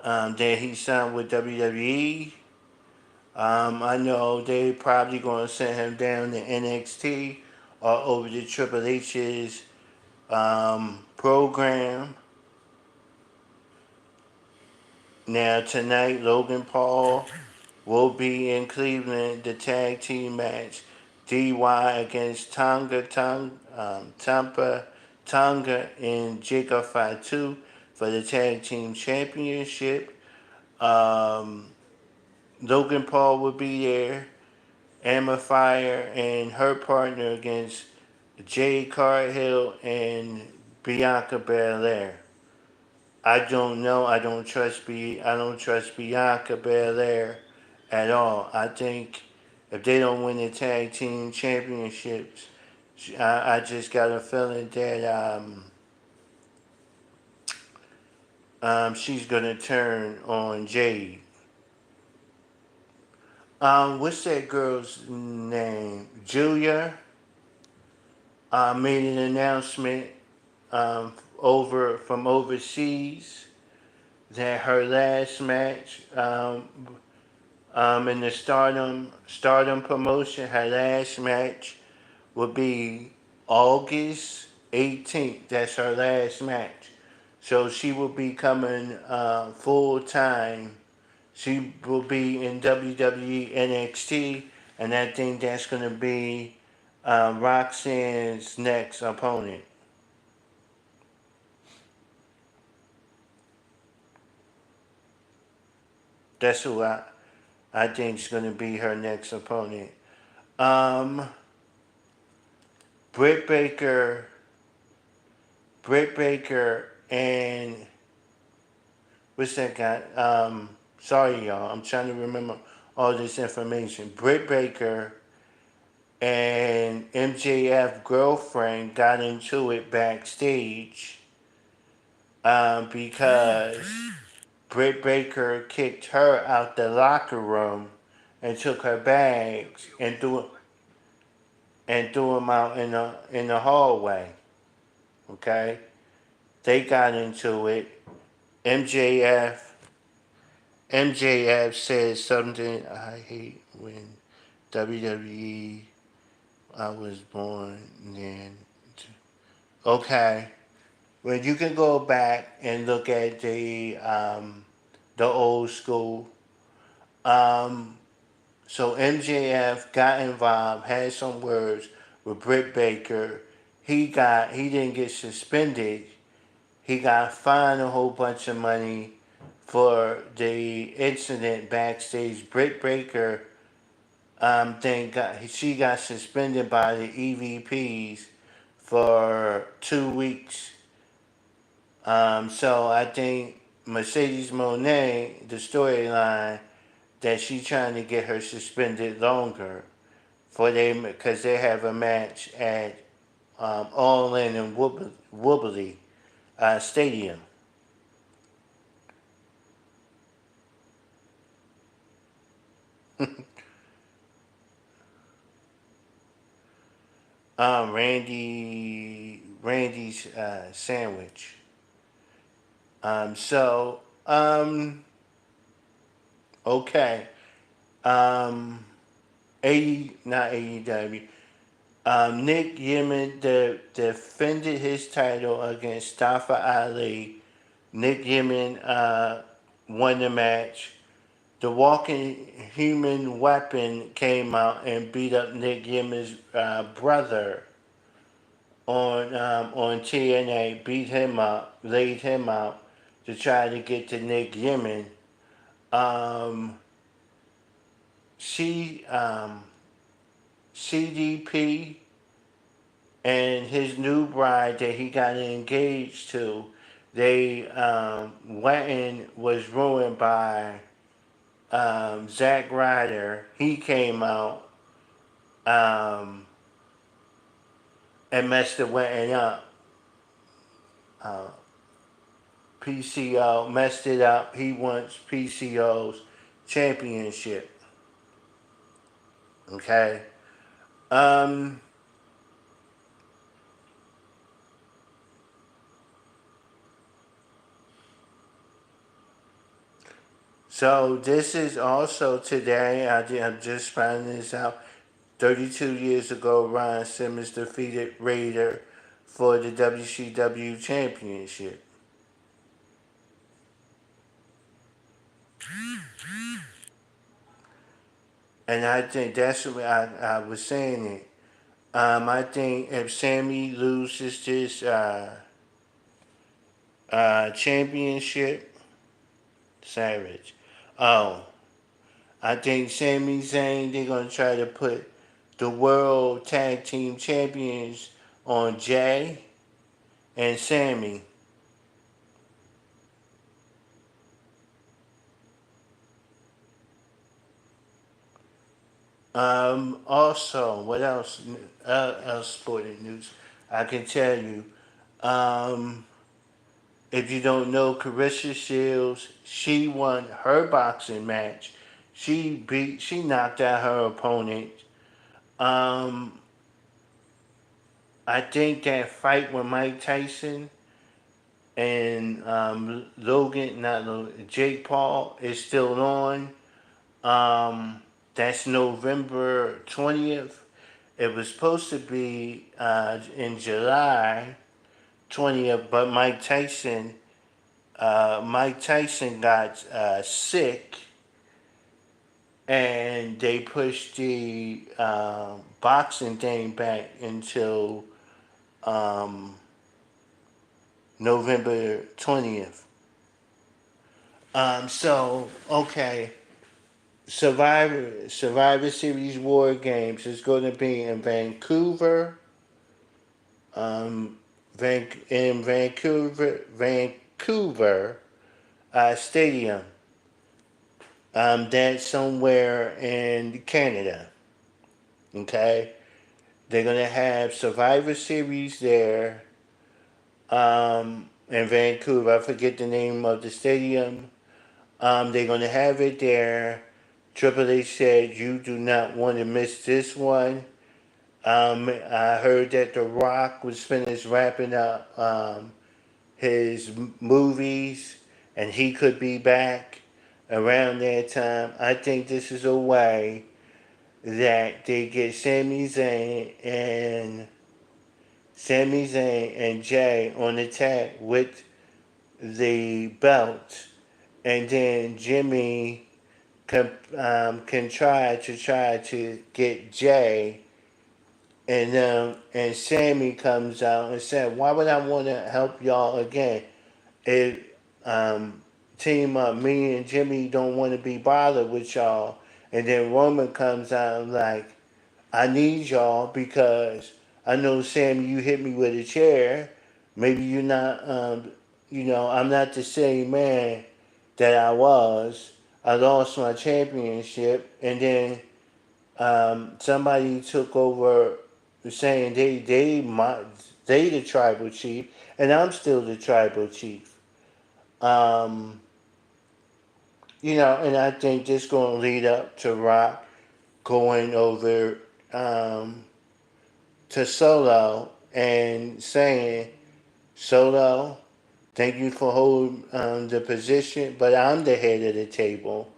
that he signed with WWE. I know they probably gonna send him down to NXT or over to Triple H's program. Now tonight, Logan Paul will be in Cleveland. The tag team match, DY against Tampa Tonga and Jacob Fatu for the tag team championship. Um, Logan Paul will be there. Emma Fire and her partner against Jay Carhill and Bianca Belair. I don't know. I don't trust Bianca Belair at all. I think if they don't win the tag team championships, I just got a feeling that she's gonna turn on Jade. What's that girl's name? Julia made an announcement over from overseas that her last match in the Stardom promotion, her last match will be August 18th. That's her last match. So she will be coming full time. She will be in WWE NXT, and I think that's going to be Roxanne's next opponent. That's who I think is going to be her next opponent. Um, Britt Baker, Britt Baker, and what's that guy? Sorry, y'all. I'm trying to remember all this information. Britt Baker and MJF girlfriend got into it backstage because Britt Baker kicked her out the locker room and took her bags and threw them out in the hallway. Okay, they got into it. MJF MJF said something. I hate when WWE. I was born then. Okay, well you can go back and look at the old school. Um, so MJF got involved, had some words with Britt Baker. He didn't get suspended. He got fined a whole bunch of money for the incident backstage. Britt Baker, she got suspended by the EVPs for 2 weeks. So I think Mercedes Moné, the storyline that she's trying to get her suspended longer for them because they have a match at All In and Wobbly Stadium. Randy's sandwich. So okay. Um, not AEW. Nick Yemen defended his title against Mustafa Ali. Nick Yemen won the match. The Walking Human Weapon came out and beat up Nick Yemen's brother on TNA, beat him up, laid him out to try to get to Nick Yemen. Um, C, CDP and his new bride that he got engaged to, they wedding was ruined by Zack Ryder. He came out and messed the wedding up. Uh, PCO messed it up. He wants PCO's championship. Okay. Um, so this is also today. I'm just finding this out. 32 years ago, Ron Simmons defeated Raider for the WCW championship. And I think that's what I was saying it. I think if Sammy loses this championship, Savage. Oh, I think Sami Zayn, they're going to try to put the World Tag Team Champions on Jay and Sammy. Also, what else? Else sporting news? I can tell you. Um, if you don't know, Carissa Shields, she won her boxing match. She knocked out her opponent. Um, I think that fight with Mike Tyson and Logan, not Logan, Jake Paul is still on. That's November 20th. It was supposed to be in July 20th, but Mike Tyson got sick, and they pushed the boxing thing back until um, November 20th. Okay, Survivor Series War Games is going to be in Vancouver, Vancouver Stadium. That's somewhere in Canada. Okay, they're gonna have Survivor Series there in Vancouver. I forget the name of the stadium. They're gonna have it there. Triple H said you do not want to miss this one. I heard that The Rock was finished wrapping up his movies, and he could be back around that time. I think this is a way that they get Sami Zayn and Jay on the tag with the belt, and then Jimmy can try to get Jay, and Sammy comes out and said, "Why would I want to help y'all again? It team up. Me and Jimmy don't want to be bothered with y'all." And then Roman comes out like, "I need y'all because I know Sammy, you hit me with a chair. Maybe you're not, I'm not the same man that I was. I lost my championship, and then somebody took over, saying they the tribal chief, and I'm still the tribal chief. Um, and I think this going to lead up to Rock going over um, to Solo and saying, Solo, thank you for holding the position, but I'm the head of the table.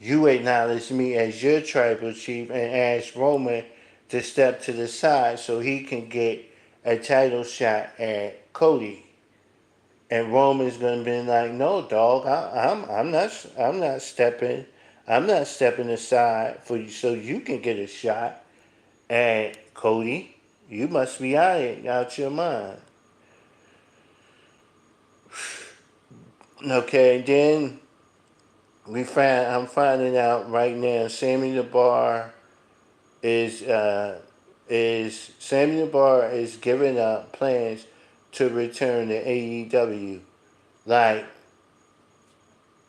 You acknowledge me as your tribal chief and ask Roman to step to the side so he can get a title shot at Cody. And Roman's gonna be like, "No, dog, I'm not stepping aside for you so you can get a shot at Cody. You must be out your mind." Okay, then I'm finding out right now. Is uh, Sammy the Bar is giving up plans to return to AEW. Like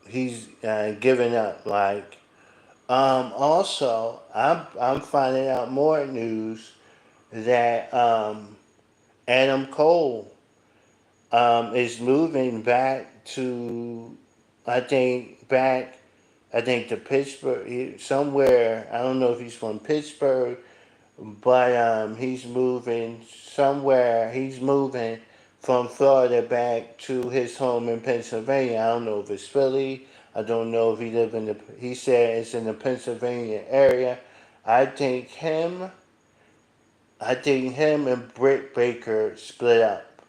he's giving up. Also, I'm finding out more news that Adam Cole is moving back to, I think back, I think to Pittsburgh, somewhere. I don't know if he's from Pittsburgh, but he's moving somewhere. He's moving from Florida back to his home in Pennsylvania. I don't know if it's Philly. I don't know if he live in the. He said it's in the Pennsylvania area. I think him. I think him and Britt Baker split up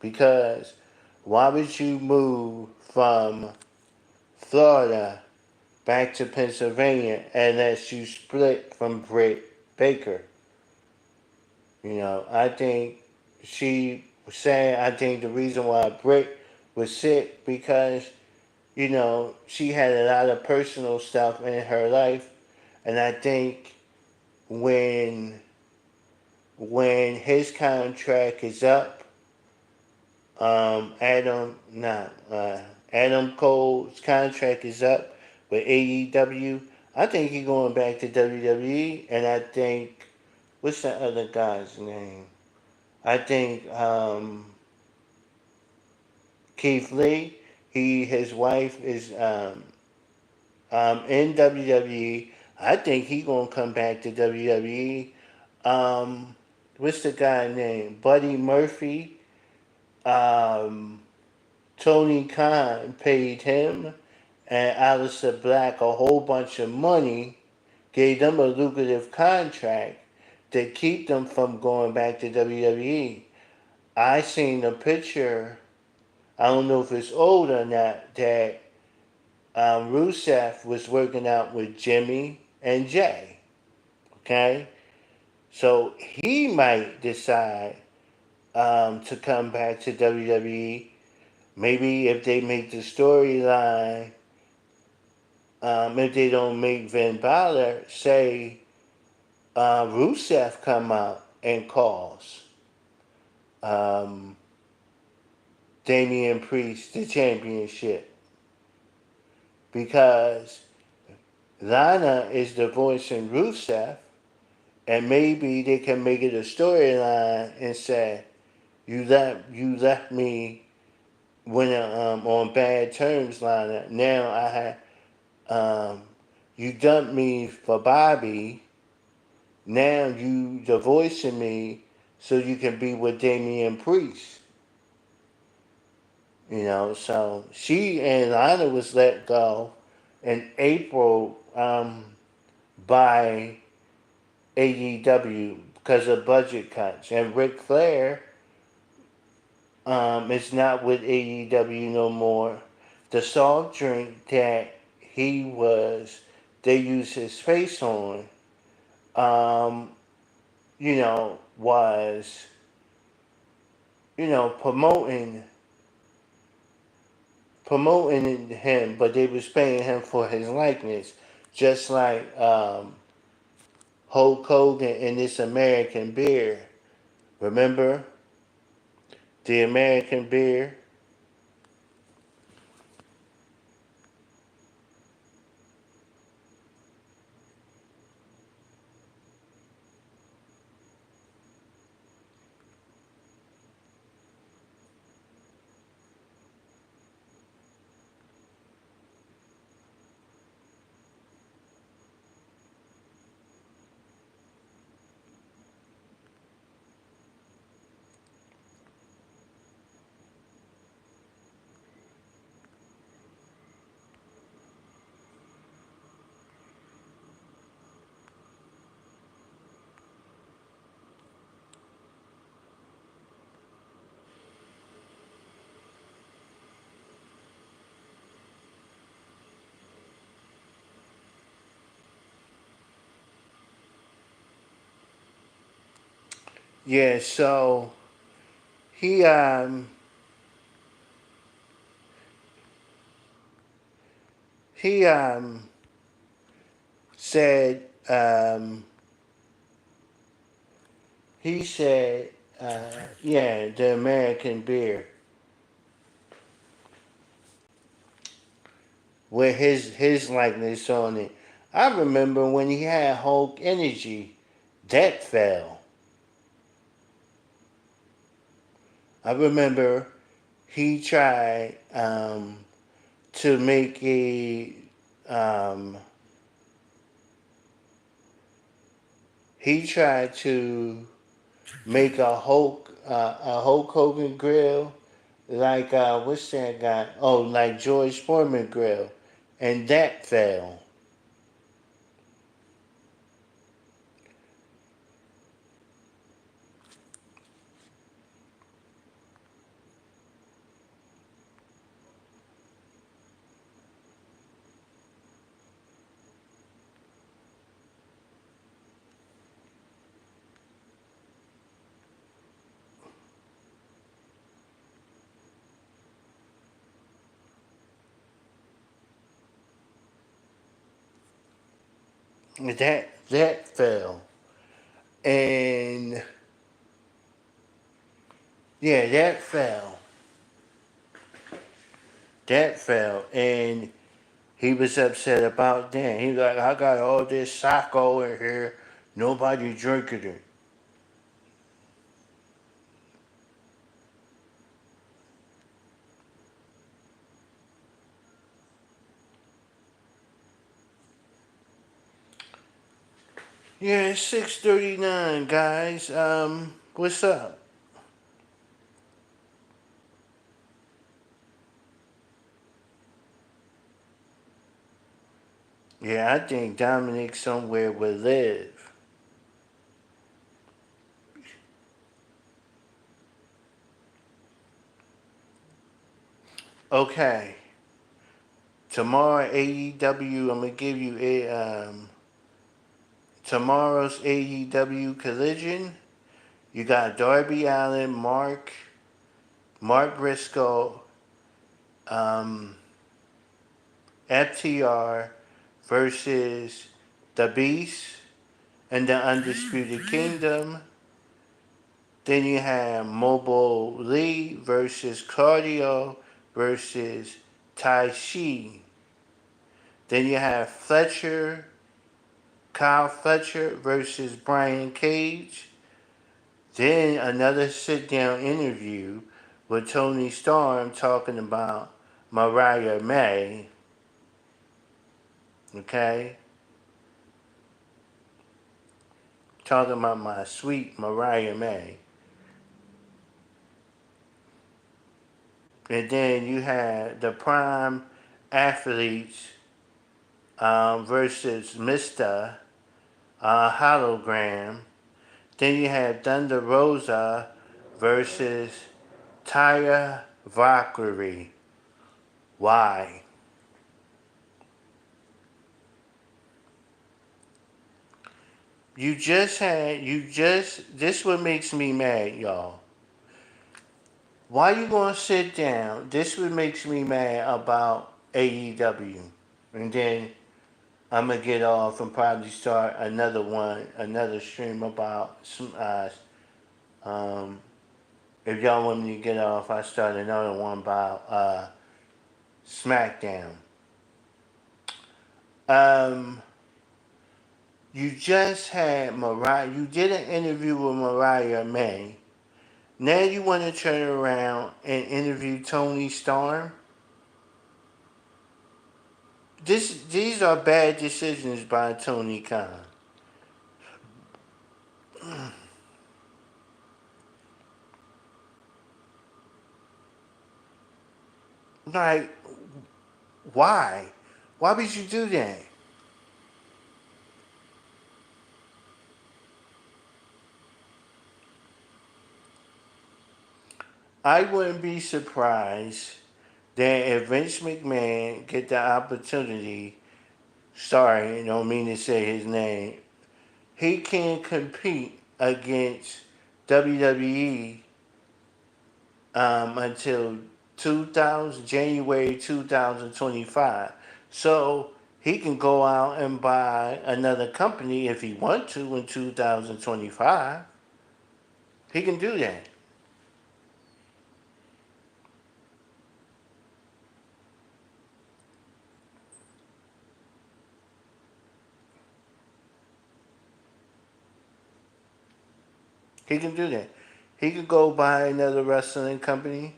because why would you move from Florida back to Pennsylvania unless you split from Britt Baker? I think she was saying, I think the reason why Britt was sick because, she had a lot of personal stuff in her life. And I think when his contract is up, Adam Cole's contract is up with AEW. I think he's going back to WWE, and I think what's the other guy's name? I think Keith Lee. His wife is in WWE. I think he gonna come back to WWE. What's the guy name? Buddy Murphy. Um, Tony Khan paid him and Aleister Black a whole bunch of money, gave them a lucrative contract to keep them from going back to WWE. I seen a picture, I don't know if it's old or not, that Rusev was working out with Jimmy and Jay. Okay? So he might decide to come back to WWE. Maybe if they make the storyline, if they don't make Finn Balor, say Rusev come out and calls um, Damian Priest the championship. Because Lana is divorcing Rusev, and maybe they can make it a storyline and say, you left me when on bad terms, Lana. Now you dumped me for Bobby. Now you divorcing me so you can be with Damian Priest. So she and Lana was let go in April by AEW because of budget cuts. And Ric Flair is not with AEW no more. The soft drink that they used his face on, um, was, promoting him, but they was paying him for his likeness, just like Hulk Hogan in this American beer. Remember the American beer? Yeah. So he he said he said yeah, the American beer with his likeness on it. I remember when he had Hulk Energy, that fell. I remember he tried to make um, he tried to make a Hulk Hogan grill, like what's that guy? Oh, like George Foreman grill, and that fell. That fell, and yeah, that fell, and he was upset about that. He was like, I got all this sacco in here, nobody drinking it. Yeah, it's 6:39, guys. What's up? Yeah, I think Dominic somewhere will live. Okay. Tomorrow AEW, I'm gonna give you tomorrow's AEW Collision. You got Darby Allin, Mark Briscoe, um, FTR versus The Beast and the Undisputed Kingdom. Then you have Mobile Lee versus Cardio versus Tai Shi. Then you have Kyle Fletcher versus Brian Cage. Then another sit down interview with Tony Storm talking about Mariah May. Okay? Talking about my sweet Mariah May. And then you had the Prime Athletes versus Mr. Hologram. Then you had Thunder Rosa versus Taya Valkyrie. Why? This what makes me mad, y'all. Why you gonna sit down? This what makes me mad about AEW. And then I'm gonna get off and probably start another stream about um, if y'all want me to get off, I start another one about SmackDown. Um, you just had Mariah. You did an interview with Mariah May. Now you want to turn around and interview Tony Storm. These are bad decisions by Tony Khan. Like, why? Why would you do that? I wouldn't be surprised that if Vince McMahon get the opportunity, sorry, I don't mean to say his name, he can compete against WWE until 2000 January 2025. So he can go out and buy another company if he want to in 2025. He can do that. He can do that. He could go buy another wrestling company.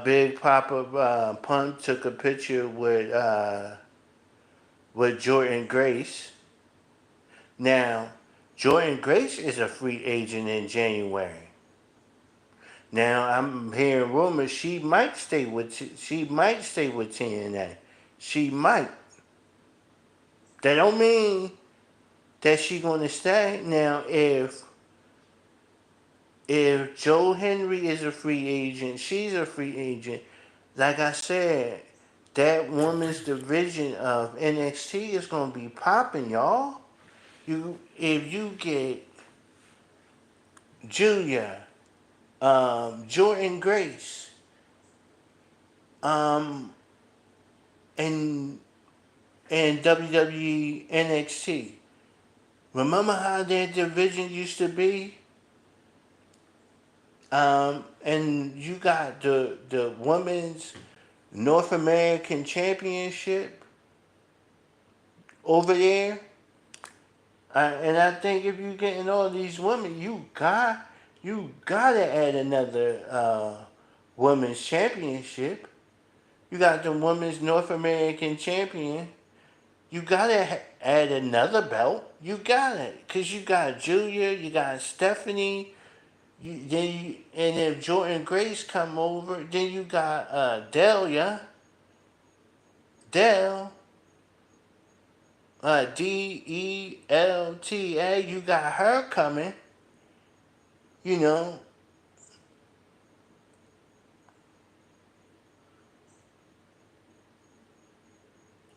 Big Papa Pump took a picture with Jordan Grace. Now, Jordan Grace is a free agent in January. Now I'm hearing rumors she might stay with TNA. She might. That don't mean that she gonna stay. Now if Joe Henry is a free agent, she's a free agent. Like I said, that women's division of NXT is gonna be popping, y'all. If you get Julia, Jordan Grace, um, and WWE NXT. Remember how that division used to be? And you got the women's North American Championship over there. And I think if you're getting all these women, you gotta add another women's championship. You got the women's North American champion. You gotta add another belt. You got it, cause you got Julia, you got Stephanie. And if Jordan Grace come over, then you got Dell, Delta. You got her coming. You know,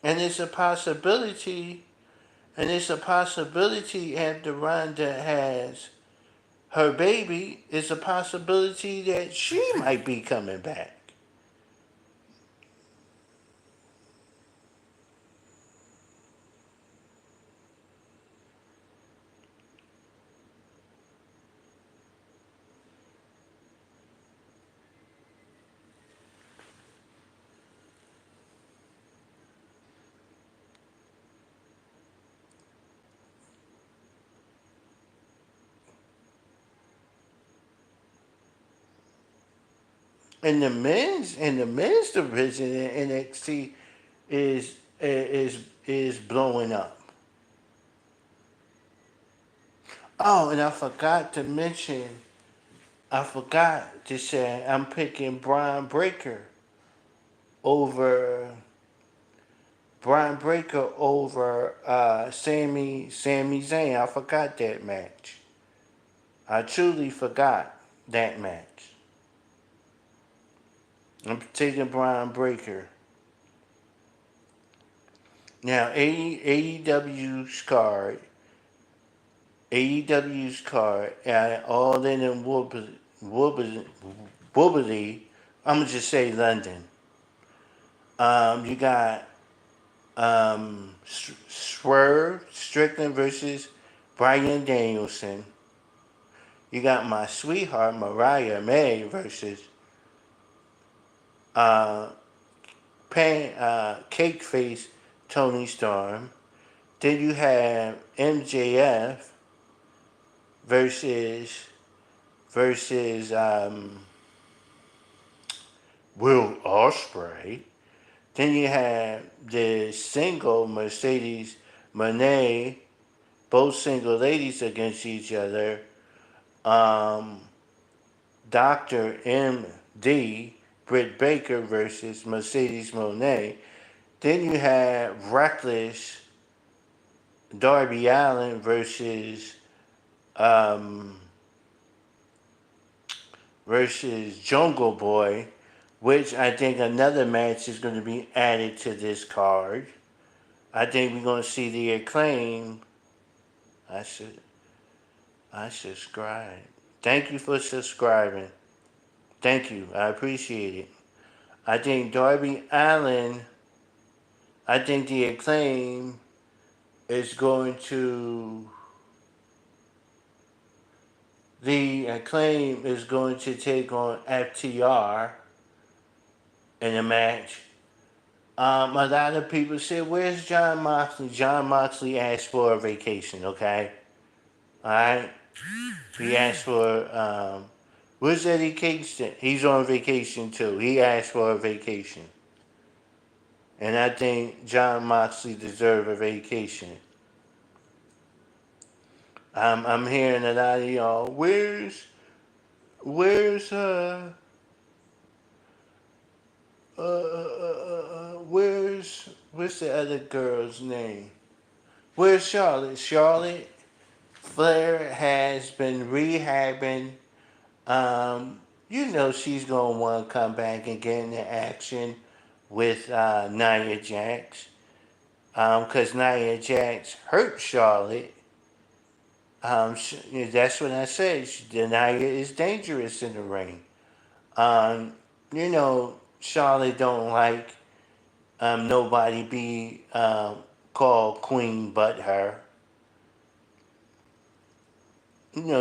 and it's a possibility. And it's a possibility after Ronda has her baby. It's a possibility that she might be coming back. And the men's division in NXT is blowing up. Oh, and I forgot to say I'm picking over Brian Breaker over Sami Zayn. I forgot that match. I truly forgot that match. I'm taking Brian Breaker. Now AEW's card, all in and wobbly. I'm gonna just say London. You got Swerve Strickland versus Bryan Danielson. You got my sweetheart Mariah May versus uh, Cake Face Tony Storm. Then you have MJF versus Will Ospreay. Then you have the single Mercedes Moné, both single ladies against each other. Um, Dr. M.D. Britt Baker versus Mercedes Moné. Then you have Reckless Darby Allin um, versus Jungle Boy, which I think another match is going to be added to this card. I think we're going to see the Acclaim. I should I subscribe. Thank you for subscribing. Thank you. I appreciate it. I think Darby Allin, I think the Acclaim is going to take on FTR in a match. A lot of people said, "Where's John Moxley?" John Moxley asked for a vacation. Okay, all right. He asked for. Where's Eddie Kingston? He's on vacation too. He asked for a vacation, and I think John Moxley deserves a vacation. I'm hearing a lot of y'all. Where's what's the other girl's name? Where's Charlotte? Charlotte Flair has been rehabbing. You know she's gonna want to come back and get into action with Nia Jax. Cause Nia Jax hurt Charlotte. That's what I said. Nia is dangerous in the ring. Um, Charlotte don't like nobody be called queen but her.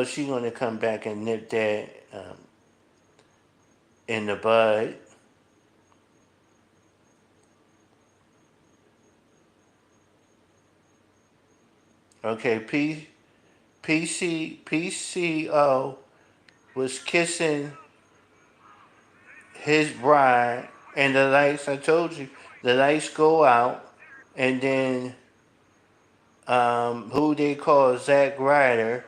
She's gonna come back and nip that. in the bud. Okay, PCO was kissing his bride, and the lights, I told you, the lights go out, and then who they call Zack Ryder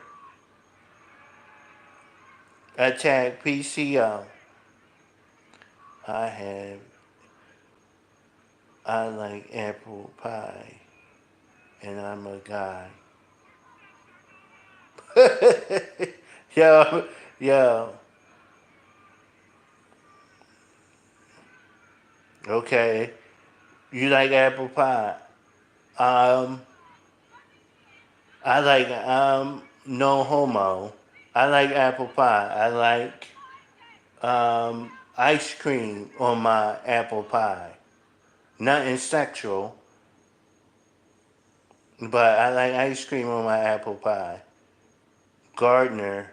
attacked PCO. I have, I like apple pie, and I'm a guy. yo, yo, okay. You like apple pie? Um, I like no homo. I like apple pie. I like ice cream on my apple pie. Nothing sexual, but I like ice cream on my apple pie. Gardner.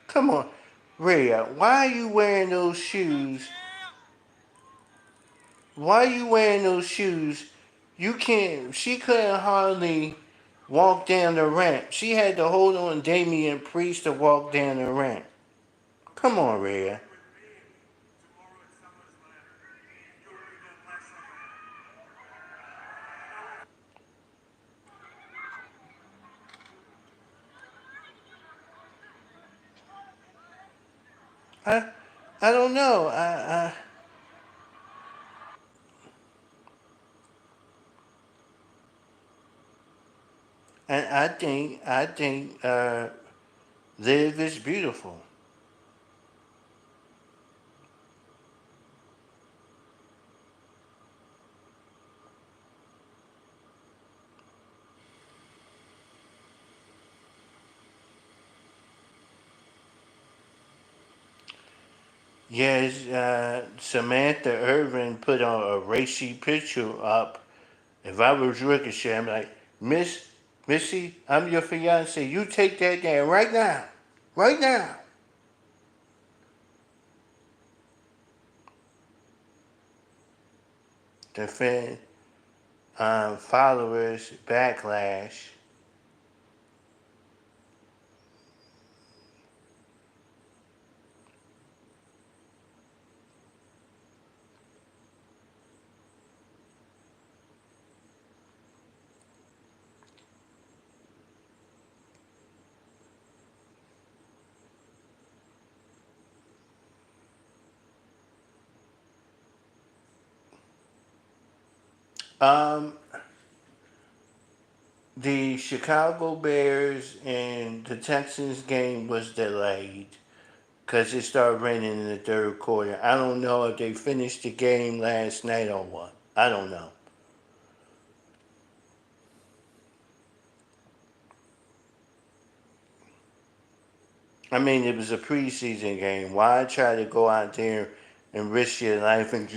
Come on. Rhea, why are you wearing those shoes? Why are you wearing those shoes? You can't, she couldn't hardly walk down the ramp. She had to hold on Damian Priest to walk down the ramp. Come on, Rhea. Tomorrow at SummerSlam. You already done last I, I don't know. And I think Liv is beautiful. Yes, Samantha Irvin put on a racy picture up. If I was Ricochet, I'm like, Missy, I'm your fiance. You take that down right now. Right now. Defend followers backlash. Um, the Chicago Bears and the Texans game was delayed because it started raining in the third quarter. I don't know if they finished the game last night or what. I don't know. I mean, it was a preseason game. Why try to go out there and risk your life and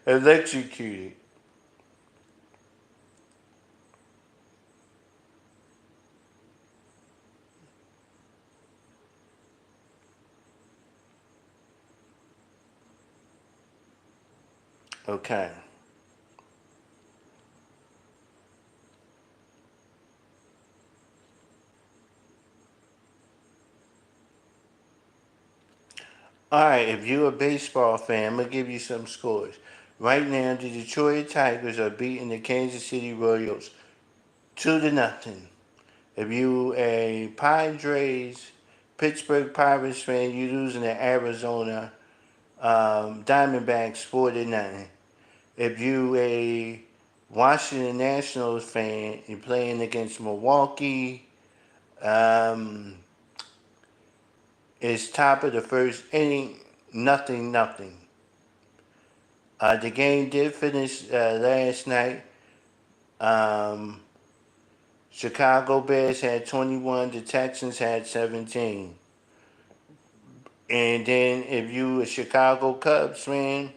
electrocuted? Okay. All right, if you're a baseball fan, I'm going to give you some scores. Right now, the Detroit Tigers are beating the Kansas City Royals 2-0. If you a Padres, Pittsburgh Pirates fan, you're losing to Arizona Diamondbacks 4-0. If you a Washington Nationals fan, you're playing against Milwaukee. Um, it's top of the first inning, 0-0. The game did finish last night. Um, Chicago Bears had 21. The Texans had 17. And then if you a Chicago Cubs fan,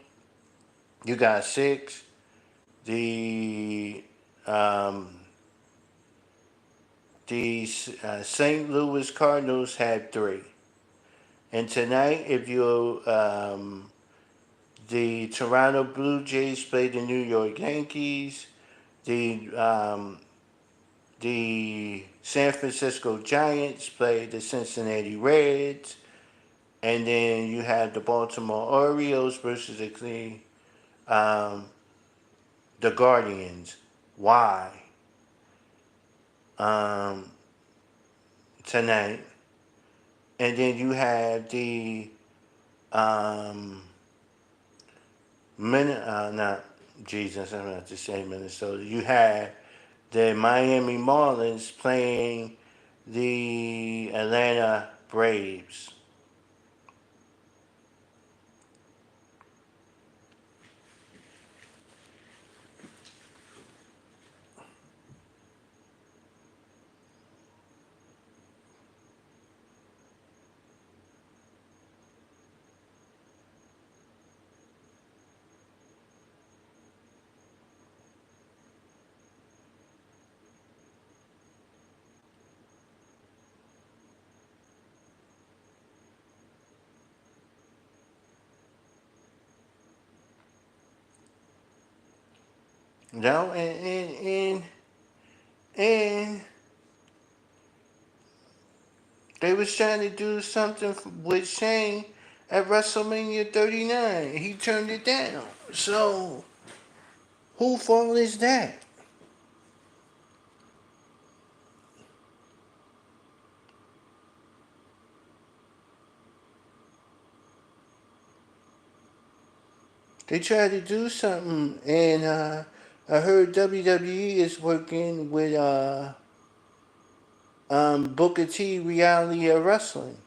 you got 6. The St. Louis Cardinals had 3. And tonight, if you the Toronto Blue Jays play the New York Yankees. The San Francisco Giants play the Cincinnati Reds, and then you have the Baltimore Orioles versus um, the Guardians. Why? Um, Tonight, and then you have the um, not Jesus. I'm not to say Minnesota. You have the Miami Marlins playing the Atlanta Braves. No, and they was trying to do something with Shane at WrestleMania 39. He turned it down. So, who fault is that? They tried to do something, and I heard WWE is working with Booker T Reality of Wrestling.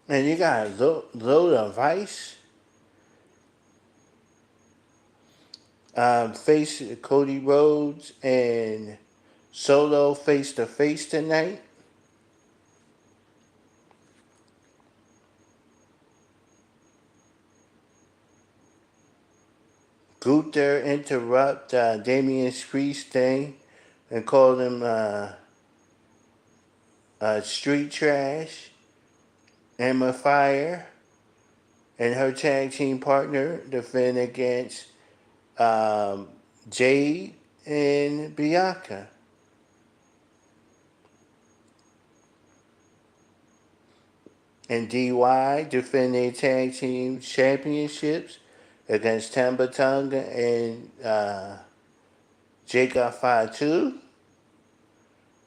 And you got a load of ice. Face Cody Rhodes and Solo face to face tonight. Gunther interrupt Damian Priest thing and call him street trash. Emma Fire and her tag team partner defend against um, Jade and Bianca. And DY defend their tag team championships against Tamba Tonga and Jacob Fatu.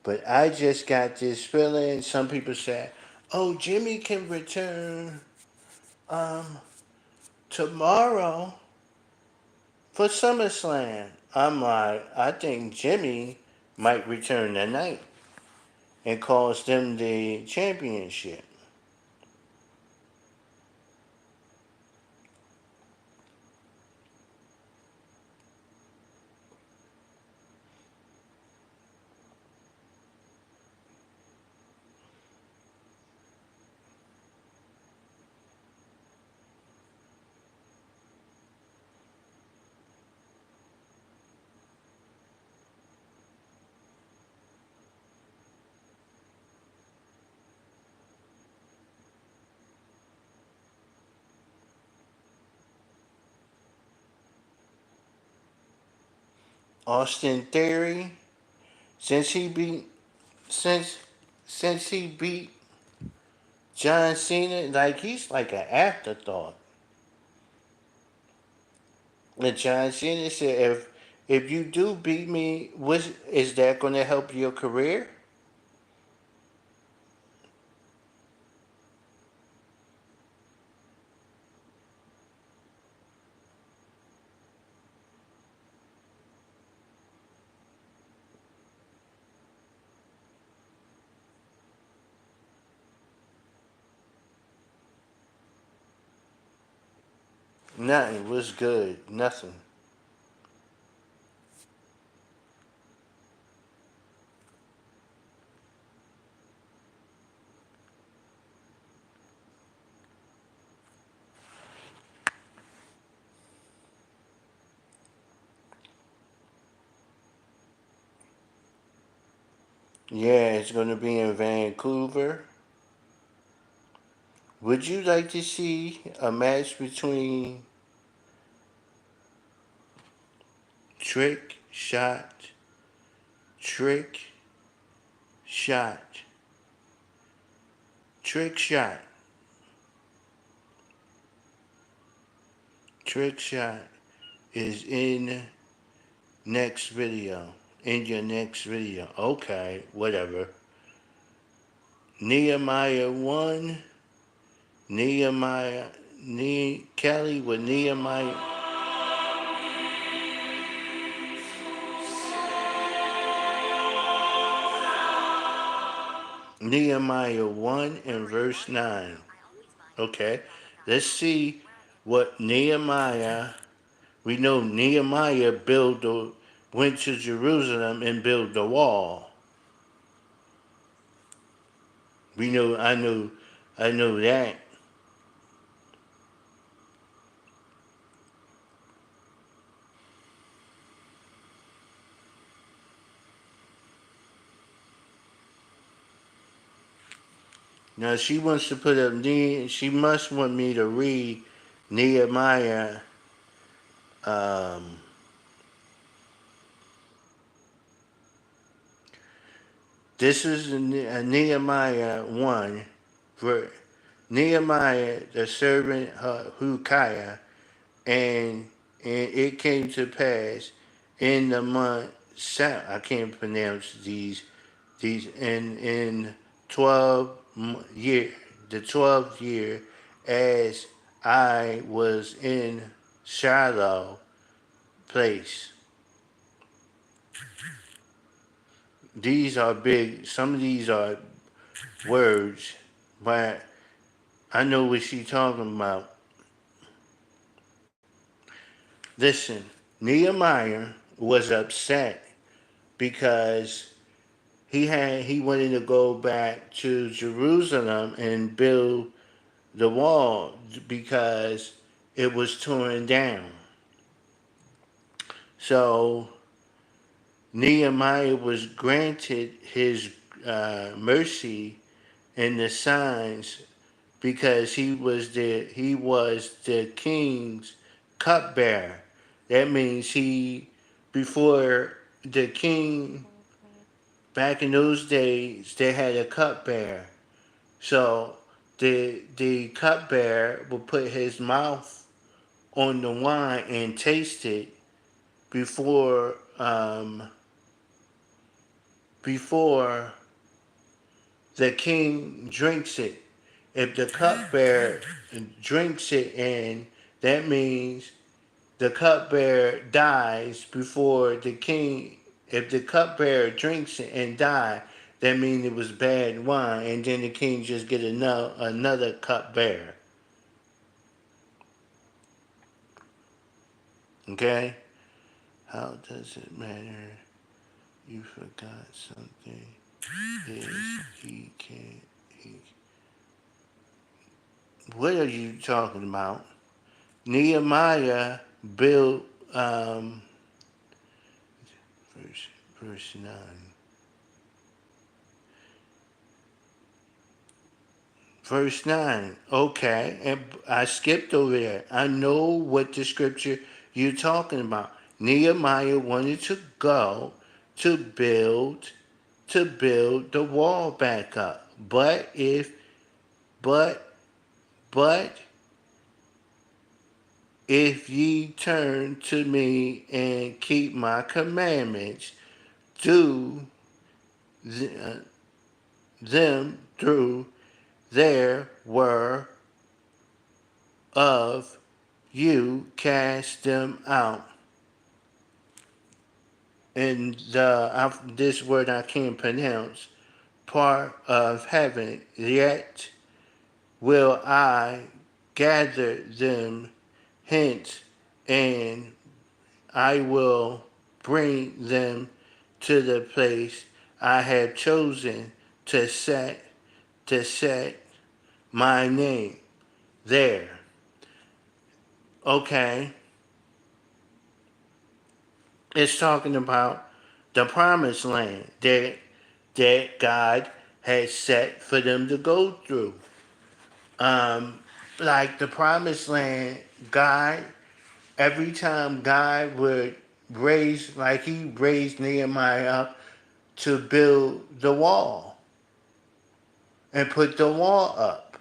But I just got this feeling. Some people say, "Oh, Jimmy can return tomorrow for SummerSlam." I'm like, I think Jimmy might return tonight and cost them the championship. Austin Theory, since he beat since since he beat John Cena, like he's like an afterthought. And John Cena said, if you do beat me, is that going to help your career? Nothing was good. Nothing. Yeah, it's going to be in Vancouver. Would you like to see a match between Trick Shot, Trick Shot, Trick Shot, Trick Shot is in next video. In your next video. Okay, whatever. Nehemiah 1. Kelly with Nehemiah. Nehemiah 1 and verse 9. Okay, let's see what Nehemiah. We know Nehemiah went to Jerusalem and built the wall. I know that. Now she wants to put up, she must want me to read Nehemiah, um, this is Nehemiah 1, for Nehemiah, the servant Hilkiah, and it came to pass in the month, I can't pronounce these in 12 year, the 12th year, as I was in Shiloh place. These are big. Some of these are words, but I know what she's talking about. Listen, Nehemiah was upset because he wanted to go back to Jerusalem and build the wall because it was torn down. So Nehemiah was granted his mercy and the signs because he was the king's cupbearer. That means before the king, back in those days, they had a cupbearer. So the cupbearer would put his mouth on the wine and taste it before before the king drinks it. If the cupbearer drinks it, and that means the cupbearer dies before the king. If the cupbearer drinks it and die, that means it was bad wine, and then the king just get another cupbearer. Okay? How does it matter? You forgot something. Is he can't. What are you talking about? Nehemiah built verse verse 9. Verse 9. Okay, and I skipped over there. I know what the scripture you're talking about. Nehemiah wanted to go to build the wall back up. But but if ye turn to me and keep my commandments, do them through there were of you cast them out. And this word I can't pronounce, part of heaven, yet will I gather them hence, and I will bring them to the place I have chosen to set my name there. Okay, it's talking about the promised land that God had set for them to go through. Like the promised land, God, every time God would raise, like he raised Nehemiah up to build the wall and put the wall up.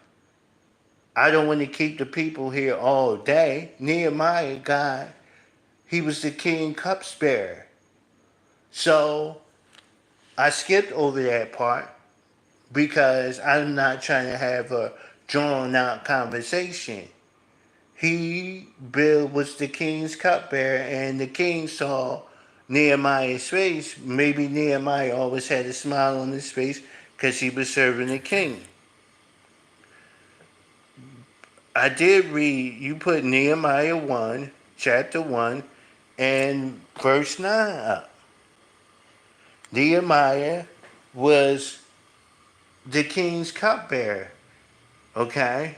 I don't want to keep the people here all day. Nehemiah, God, he was the king cupbearer. So I skipped over that part because I'm not trying to have a drawn out conversation. Bill was the king's cupbearer, and the king saw Nehemiah's face. Maybe Nehemiah always had a smile on his face because he was serving the king. I did read, you put Nehemiah 1, chapter 1, and verse 9 up. Nehemiah was the king's cupbearer, okay?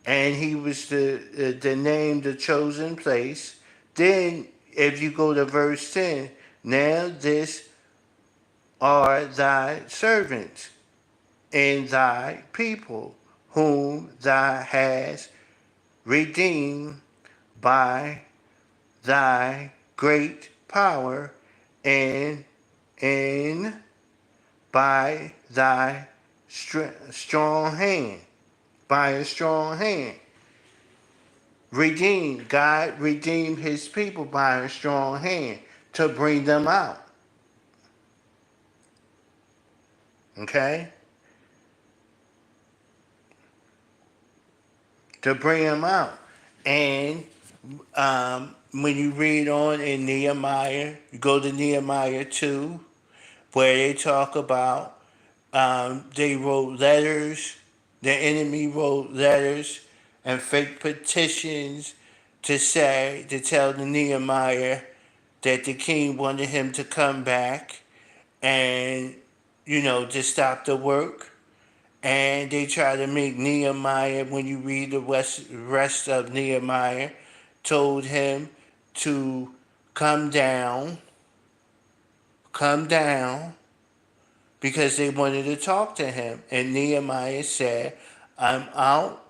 And he was the name, the chosen place. Then, if you go to verse 10, now this are thy servants and thy people, whom thou hast redeemed by thy great power and by thy strong hand, by a strong hand. Redeemed. God redeemed his people by a strong hand to bring them out. Okay? To bring them out. And when you read on in Nehemiah, you go to Nehemiah 2, where they talk about they wrote letters, the enemy wrote letters and fake petitions to tell the Nehemiah that the king wanted him to come back and, to stop the work. And they try to make Nehemiah, when you read the rest of Nehemiah, told him to come down, because they wanted to talk to him. And Nehemiah said, I'm out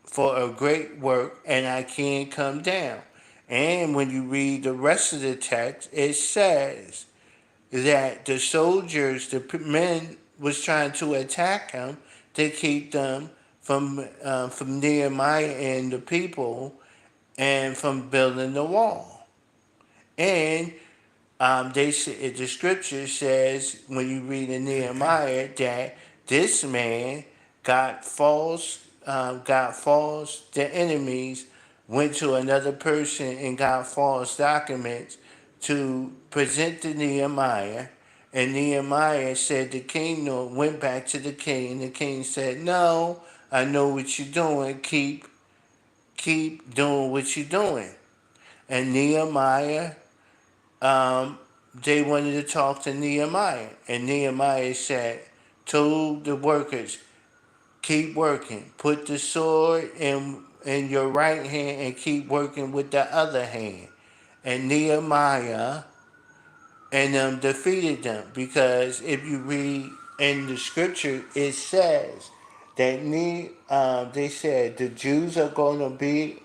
for a great work and I can't come down. And when you read the rest of the text, it says that the soldiers, the men, was trying to attack him to keep them from Nehemiah and the people and from building the wall. And the scripture says, when you read in Nehemiah, that this man the enemies went to another person and got false documents to present to Nehemiah. And Nehemiah said the king went back to the king, and the king said, no, I know what you're doing, keep doing what you're doing. And Nehemiah, they wanted to talk to Nehemiah. And Nehemiah told the workers, keep working. Put the sword in your right hand and keep working with the other hand. And Nehemiah and them defeated them, because if you read in the scripture, it says that they said the Jews are going to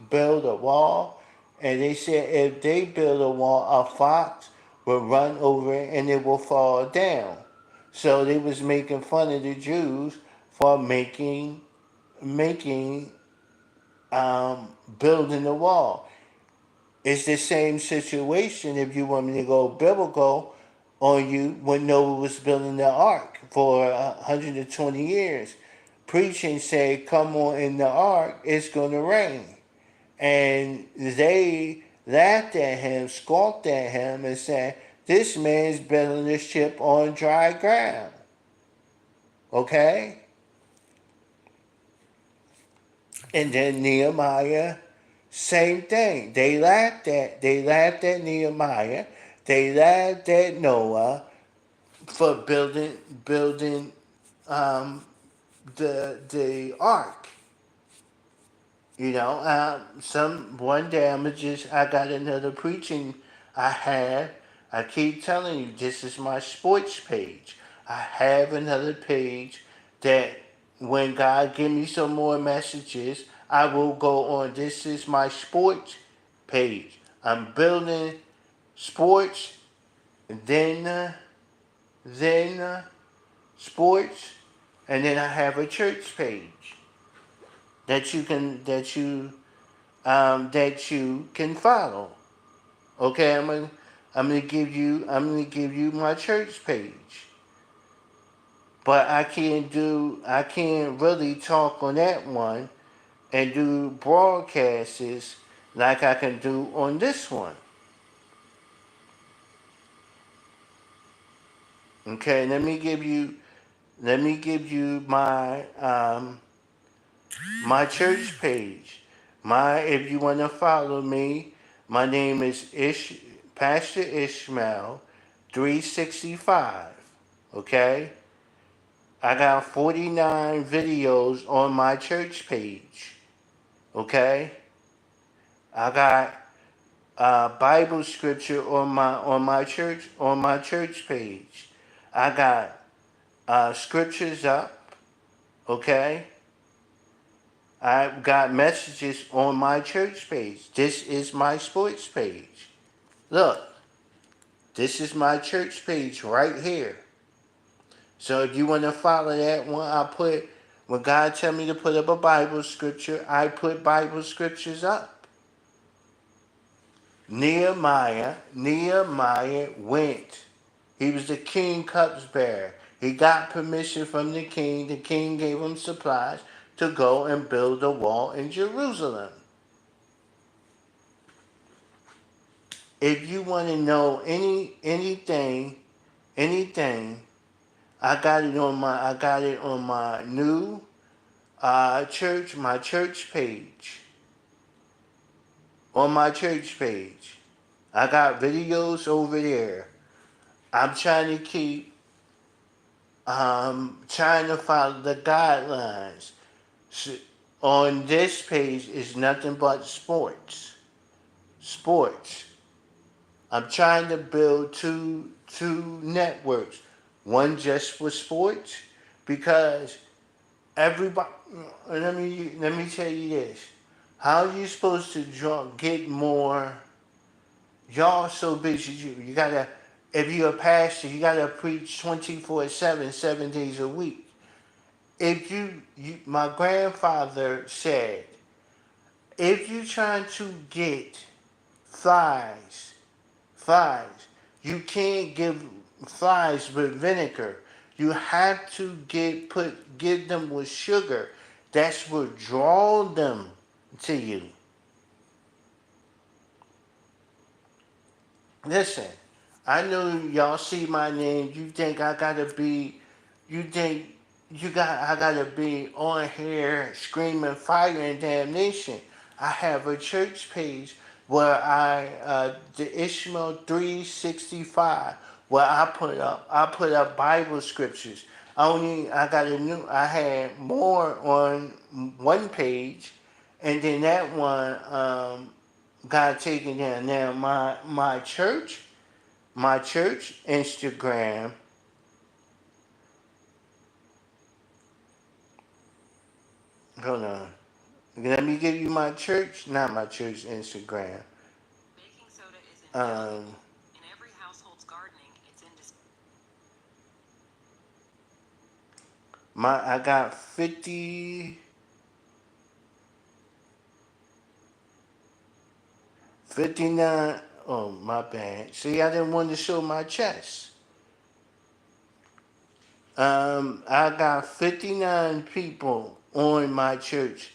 build a wall, and they said if they build a wall, a fox will run over it and it will fall down. So they was making fun of the Jews for making building the wall. It's the same situation, if you want me to go biblical on you, when Noah was building the ark for 120 years. Preaching said, come on in the ark, it's going to rain. And they laughed at him, scoffed at him, and said, this man's building a ship on dry ground. Okay? And then Nehemiah Same thing. They laughed at Nehemiah. They laughed at Noah for building um, the ark. You know, one day I got another preaching I have. I keep telling you, this is my sports page. I have another page that when God give me some more messages, I will go on. This is my sports page. I'm building sports, then sports, and then I have a church page that you can follow. Okay, I'm gonna give you my church page. But I can't really talk on that one and do broadcasts like I can do on this one. Okay, let me give you my church page. If you want to follow me, my name is Pastor Ishmael 365. Okay? I got 49 videos on my church page. Okay? I got Bible scripture on my church page. I got scriptures up. Okay? I've got messages on my church page. This is my sports page. Look, this is my church page right here. So if you want to follow that one, when God tell me to put up a Bible scripture, I put Bible scriptures up. Nehemiah went. He was the king cupbearer. He got permission from the king. The king gave him supplies to go and build a wall in Jerusalem. If you want to know anything, I got it on my new my church page. On my church page, I got videos over there. I'm trying to keep trying to follow the guidelines. So, on this page is nothing but sports. Sports. I'm trying to build two networks. One just for sports, because everybody. Let me tell you this. How are you supposed to get more? Y'all so busy. You gotta. If you're a pastor, you gotta preach 24/7, 7 days a week. If my grandfather said, if you're trying to get flies, flies, you can't give flies with vinegar. You have to give them with sugar. That's what draw them to you. Listen, I know y'all see my name. You think I gotta be, you think I gotta be on here screaming fire and damnation. I have a church page where the Ishmael 365, where I put up Bible scriptures. I had more on one page, and then that one, got taken down. Now my church Instagram. Hold on. Let me give you my church, not my church Instagram. Baking soda is invaluable. Um, In every household's gardening, it's indispensable. I got 59. Oh, my bad. See, I didn't want to show my chest. I got 59 people on my church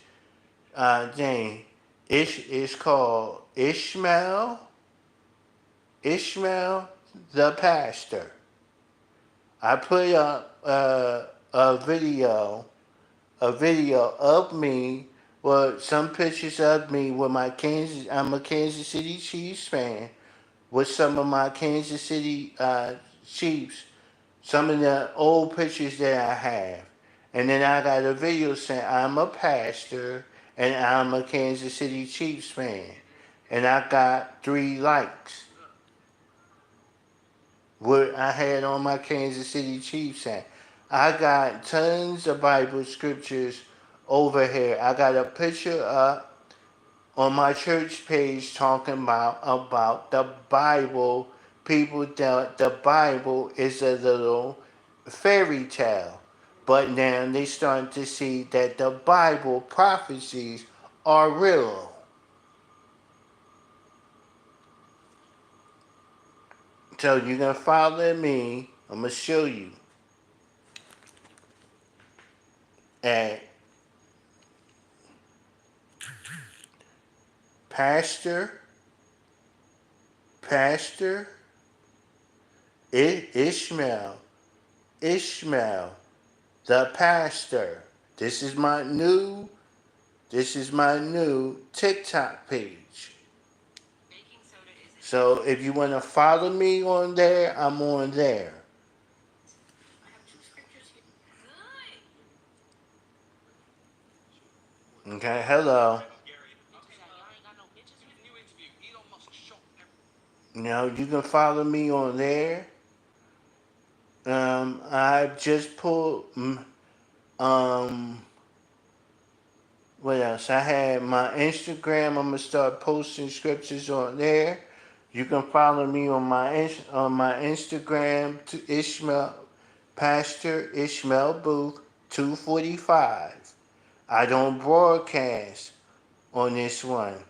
thing. It's called Ishmael the Pastor. I put up a video of me Well, some pictures of me with my Kansas. I'm a Kansas City Chiefs fan. With some of my Kansas City Chiefs, some of the old pictures that I have, and then I got a video saying I'm a pastor and I'm a Kansas City Chiefs fan, and I got 3 likes. What I had on my Kansas City Chiefs hat. I got tons of Bible scriptures over here. I got a picture up on my church page talking about the Bible. People thought the Bible is a little fairy tale, but now they starting to see that the Bible prophecies are real. So you're gonna follow me. I'm gonna show you at Pastor Pastor Ishmael, Ishmael, the pastor. This is my new, this is my new TikTok page. Baking soda is in So if you want to follow me on there, I'm on there. I have 2 scriptures here. Good. Okay, hello. Y'all ain't got no bitches with you. Now you can follow me on there. I just pulled. Um, what else? I had my Instagram. I'm gonna start posting scriptures on there. You can follow me on my Instagram to Ishmael Pastor Ishmael Booth 245. I don't broadcast on this one.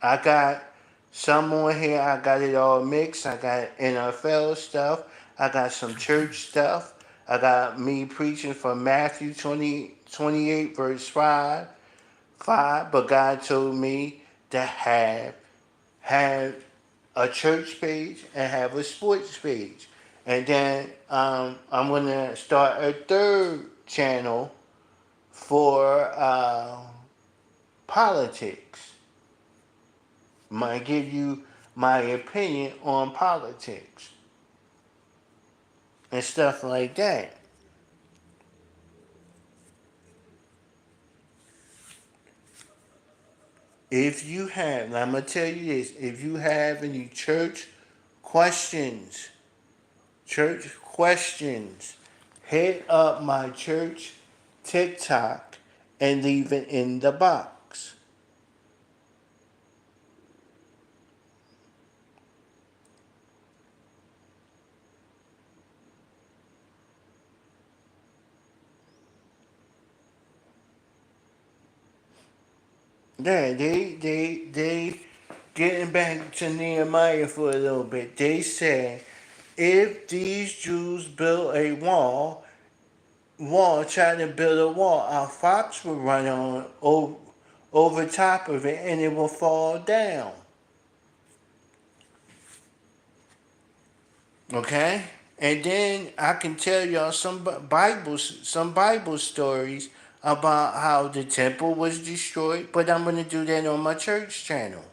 I got some on here. I got it all mixed. I got NFL stuff. I got some church stuff. I got me preaching from Matthew 28 verse 5. But God told me to have a church page and have a sports page. And then I'm going to start a third channel for politics. I'm going to give you my opinion on politics and stuff like that. If you have, I'm going to tell you this, if you have any questions, church questions, hit up my church TikTok and leave it in the box. Yeah, they getting back to Nehemiah for a little bit. They said if these Jews build a trying to build a wall, a fox will run over top of it and it will fall down. Okay? And then I can tell y'all some Bible stories about how the temple was destroyed, but I'm going to do that on my church channel.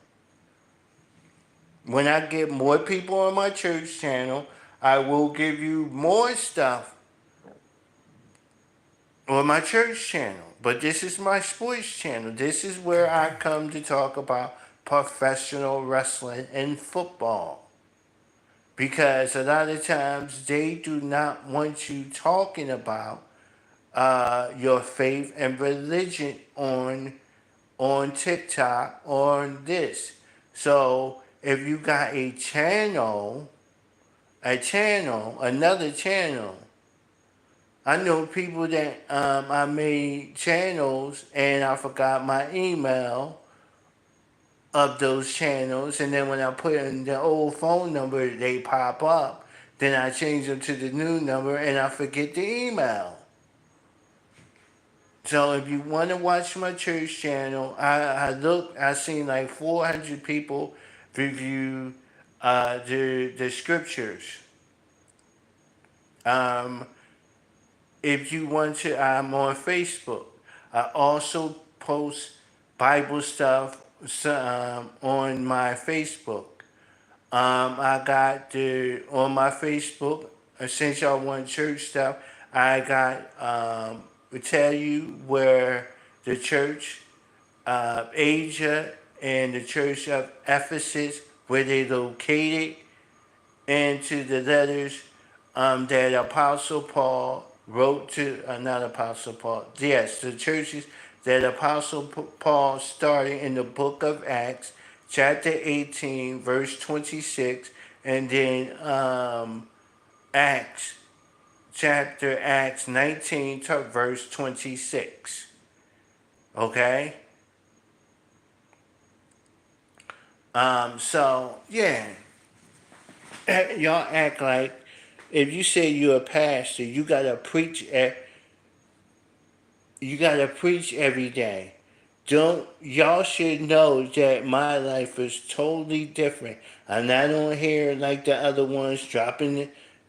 When I get more people on my church channel, I will give you more stuff on my church channel. But this is my sports channel. This is where I come to talk about professional wrestling and football. Because a lot of times they do not want you talking about your faith and religion on TikTok on this. So if you got another channel. I know people that I made channels and I forgot my email of those channels, and then when I put in the old phone number, they pop up. Then I change them to the new number and I forget the email. So if you want to watch my church channel, I seen like 400 people review the scriptures. Um, if you want to, I'm on Facebook. I also post Bible stuff on my Facebook. I got on my Facebook, since y'all want church stuff, I got, to tell you where the church of Asia and the church of Ephesus, where they located, into the letters that Apostle Paul wrote to, not Apostle Paul, yes, the churches that Apostle Paul started in the book of Acts, chapter 18, verse 26, and then Acts 19 to verse 26. Okay? So, yeah, y'all act like if you say you're a pastor, you gotta preach every day. Don't y'all should know that my life is totally different. I'm not on here like the other ones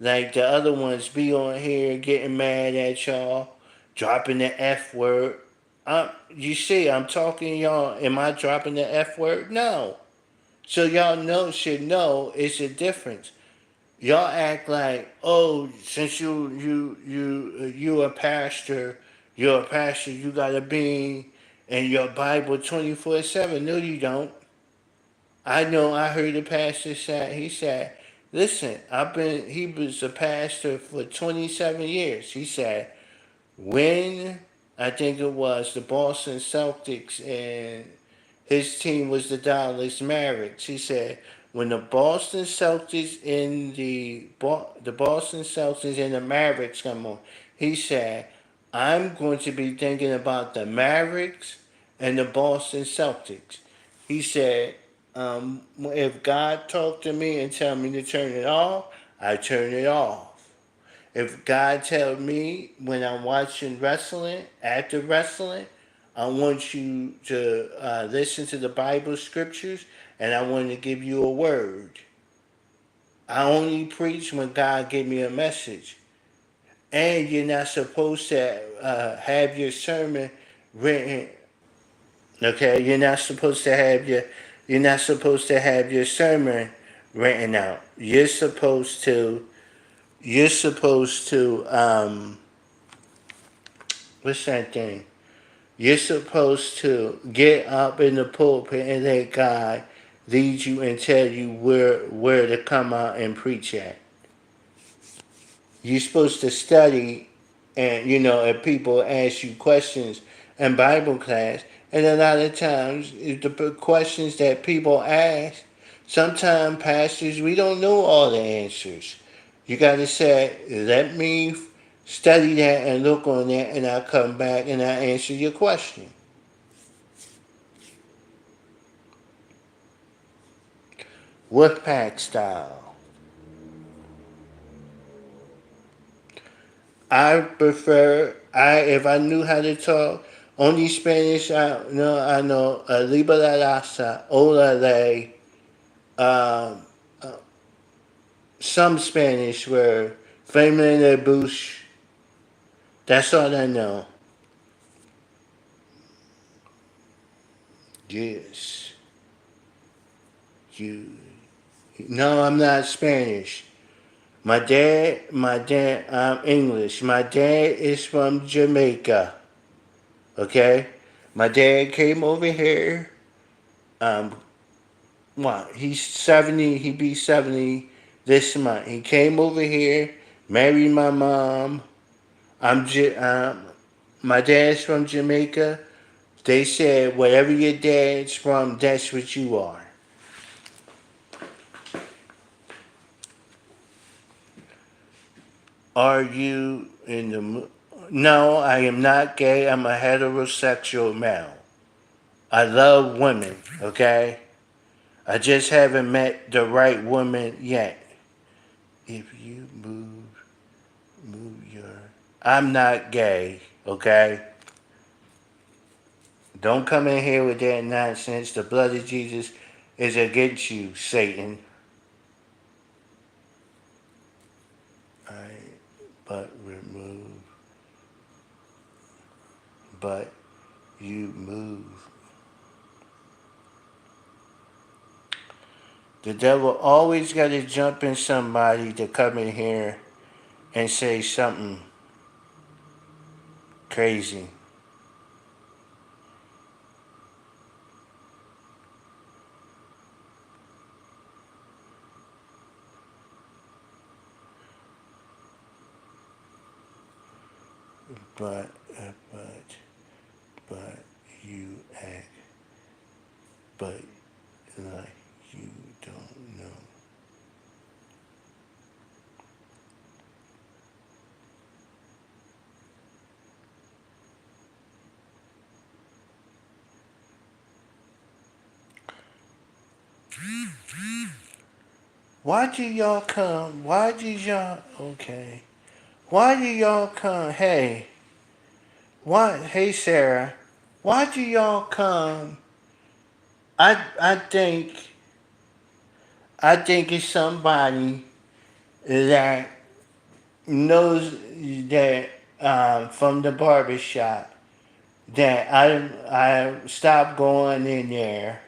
like the other ones be on here getting mad at y'all, dropping the F word. You see, I'm talking y'all. Am I dropping the F word? No. So y'all should know it's a difference. Y'all act like, oh, since you you're a pastor, you gotta be in your Bible 24/7. No, you don't. I know. I heard the pastor say. He said, "Listen, He was a pastor for 27 years." He said, when I think it was the Boston Celtics and his team was the Dallas Mavericks. He said when the Boston Celtics and the Boston Celtics and the Mavericks come on, he said I'm going to be thinking about the Mavericks and the Boston Celtics. He said if God talked to me and tell me to turn it off, I turn it off. If God tells me when I'm watching wrestling, after wrestling, I want you to listen to the Bible scriptures and I want to give you a word. I only preach when God gave me a message. And you're not supposed to have your sermon written. Okay, you're not supposed to have your sermon written out. You're supposed to what's that thing? You're supposed to get up in the pulpit and let God lead you and tell you where to come out and preach at. You're supposed to study, and if people ask you questions in Bible class, and a lot of times the questions that people ask, sometimes pastors we don't know all the answers. You got to say, let me study that and look on that, and I'll come back and I'll answer your question. Wolfpack style. I prefer, if I knew how to talk only Spanish, I know Liba la Raza, Ola le, um, some Spanish word, Flamin' de Bush. That's all I know. Yes. You. No, I'm not Spanish. I'm English. My dad is from Jamaica. Okay? My dad came over here. Um, he's 70, he be 70 this month. He came over here, married my mom. My dad's from Jamaica. They said, wherever your dad's from, that's what you are. Are you in the... No, I am not gay. I'm a heterosexual male. I love women, okay? I just haven't met the right woman yet. If you move your... I'm not gay, okay? Don't come in here with that nonsense. The blood of Jesus is against you, Satan. Alright, but you move. The devil always got to jump in somebody to come in here and say something crazy. But, but you act, but like you don't know. Why do y'all come? Why do y'all? Okay. Why do y'all come? Hey, why? Hey, Sarah. Why do y'all come? I think it's somebody that knows that from the barber shop that I stopped going in there,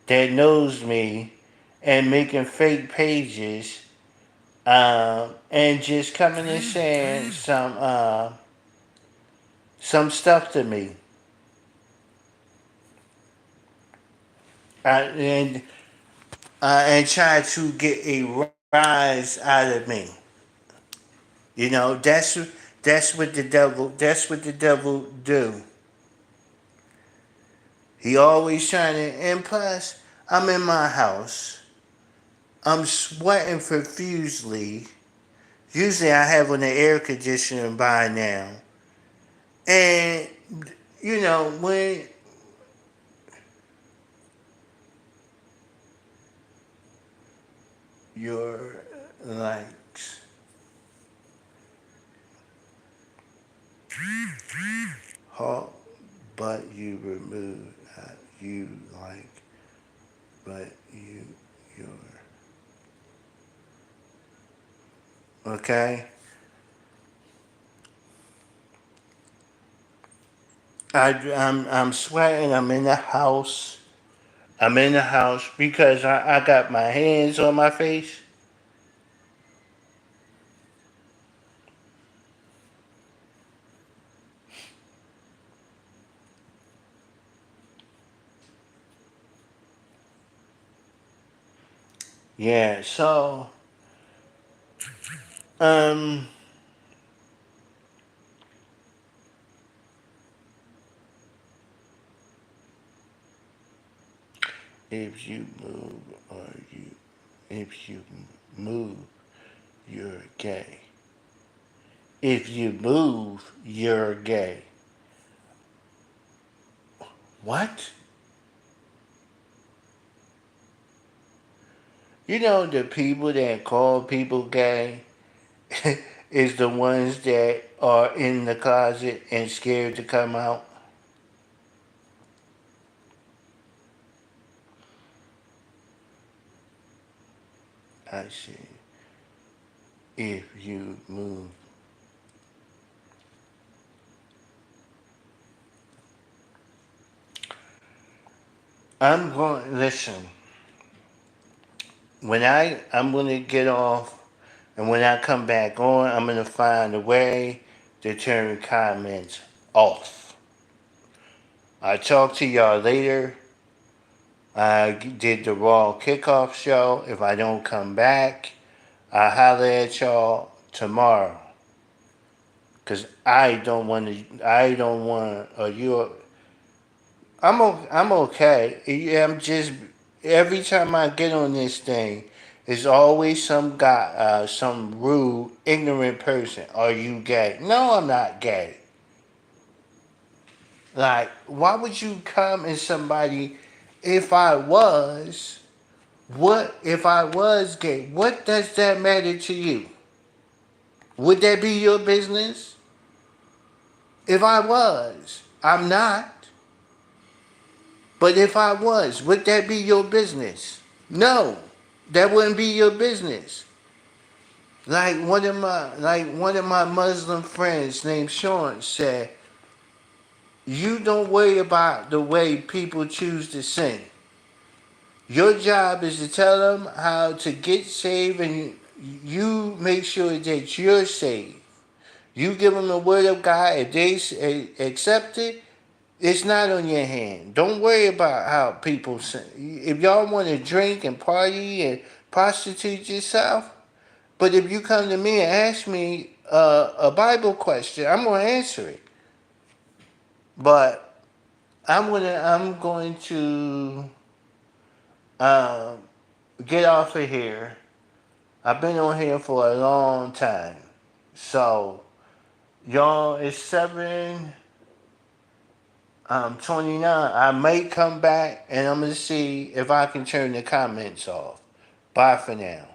that knows me and making fake pages, and just coming and saying some stuff to me, and try to get a rise out of me. You know, that's what the devil. That's what the devil do. He always trying to. And plus, I'm in my house. I'm sweating profusely. Usually, I have on the air conditioning by now, and you know when your likes. Halt, but you remove. You like, but you're. Okay? I'm sweating. I'm in the house. I'm in the house because I got my hands on my face. Yeah, so, um, if you move or you, if you move, you're gay. If you move, you're gay. What? You know the people that call people gay is the ones that are in the closet and scared to come out. I see. If you move. I'm going listen. I'm gonna get off, and when I come back on, I'm gonna find a way to turn comments off. I'll talk to y'all later. I did the Raw kickoff show. If I don't come back, I'll holler at y'all tomorrow. Cause I don't want to. I don't want. Or you. I'm okay. Yeah, I'm just every time I get on this thing, there's always some guy, some rude, ignorant person. Are you gay? No, I'm not gay. Like, why would you come and somebody? If I was, what if I was gay? What does that matter to you? Would that be your business? If I was, I'm not. But if I was, would that be your business? No, that wouldn't be your business. Like one of my Muslim friends named Sean said, you don't worry about the way people choose to sing. Your job is to tell them how to get saved, and you make sure that you're saved. You give them the word of God. If they accept it, it's not on your hand. Don't worry about how people say. If y'all want to drink and party and prostitute yourself, but if you come to me and ask me a Bible question, I'm going to answer it. But I'm going to get off of here. I've been on here for a long time. So, y'all, it's 7:29. I may come back and I'm going to see if I can turn the comments off. Bye for now.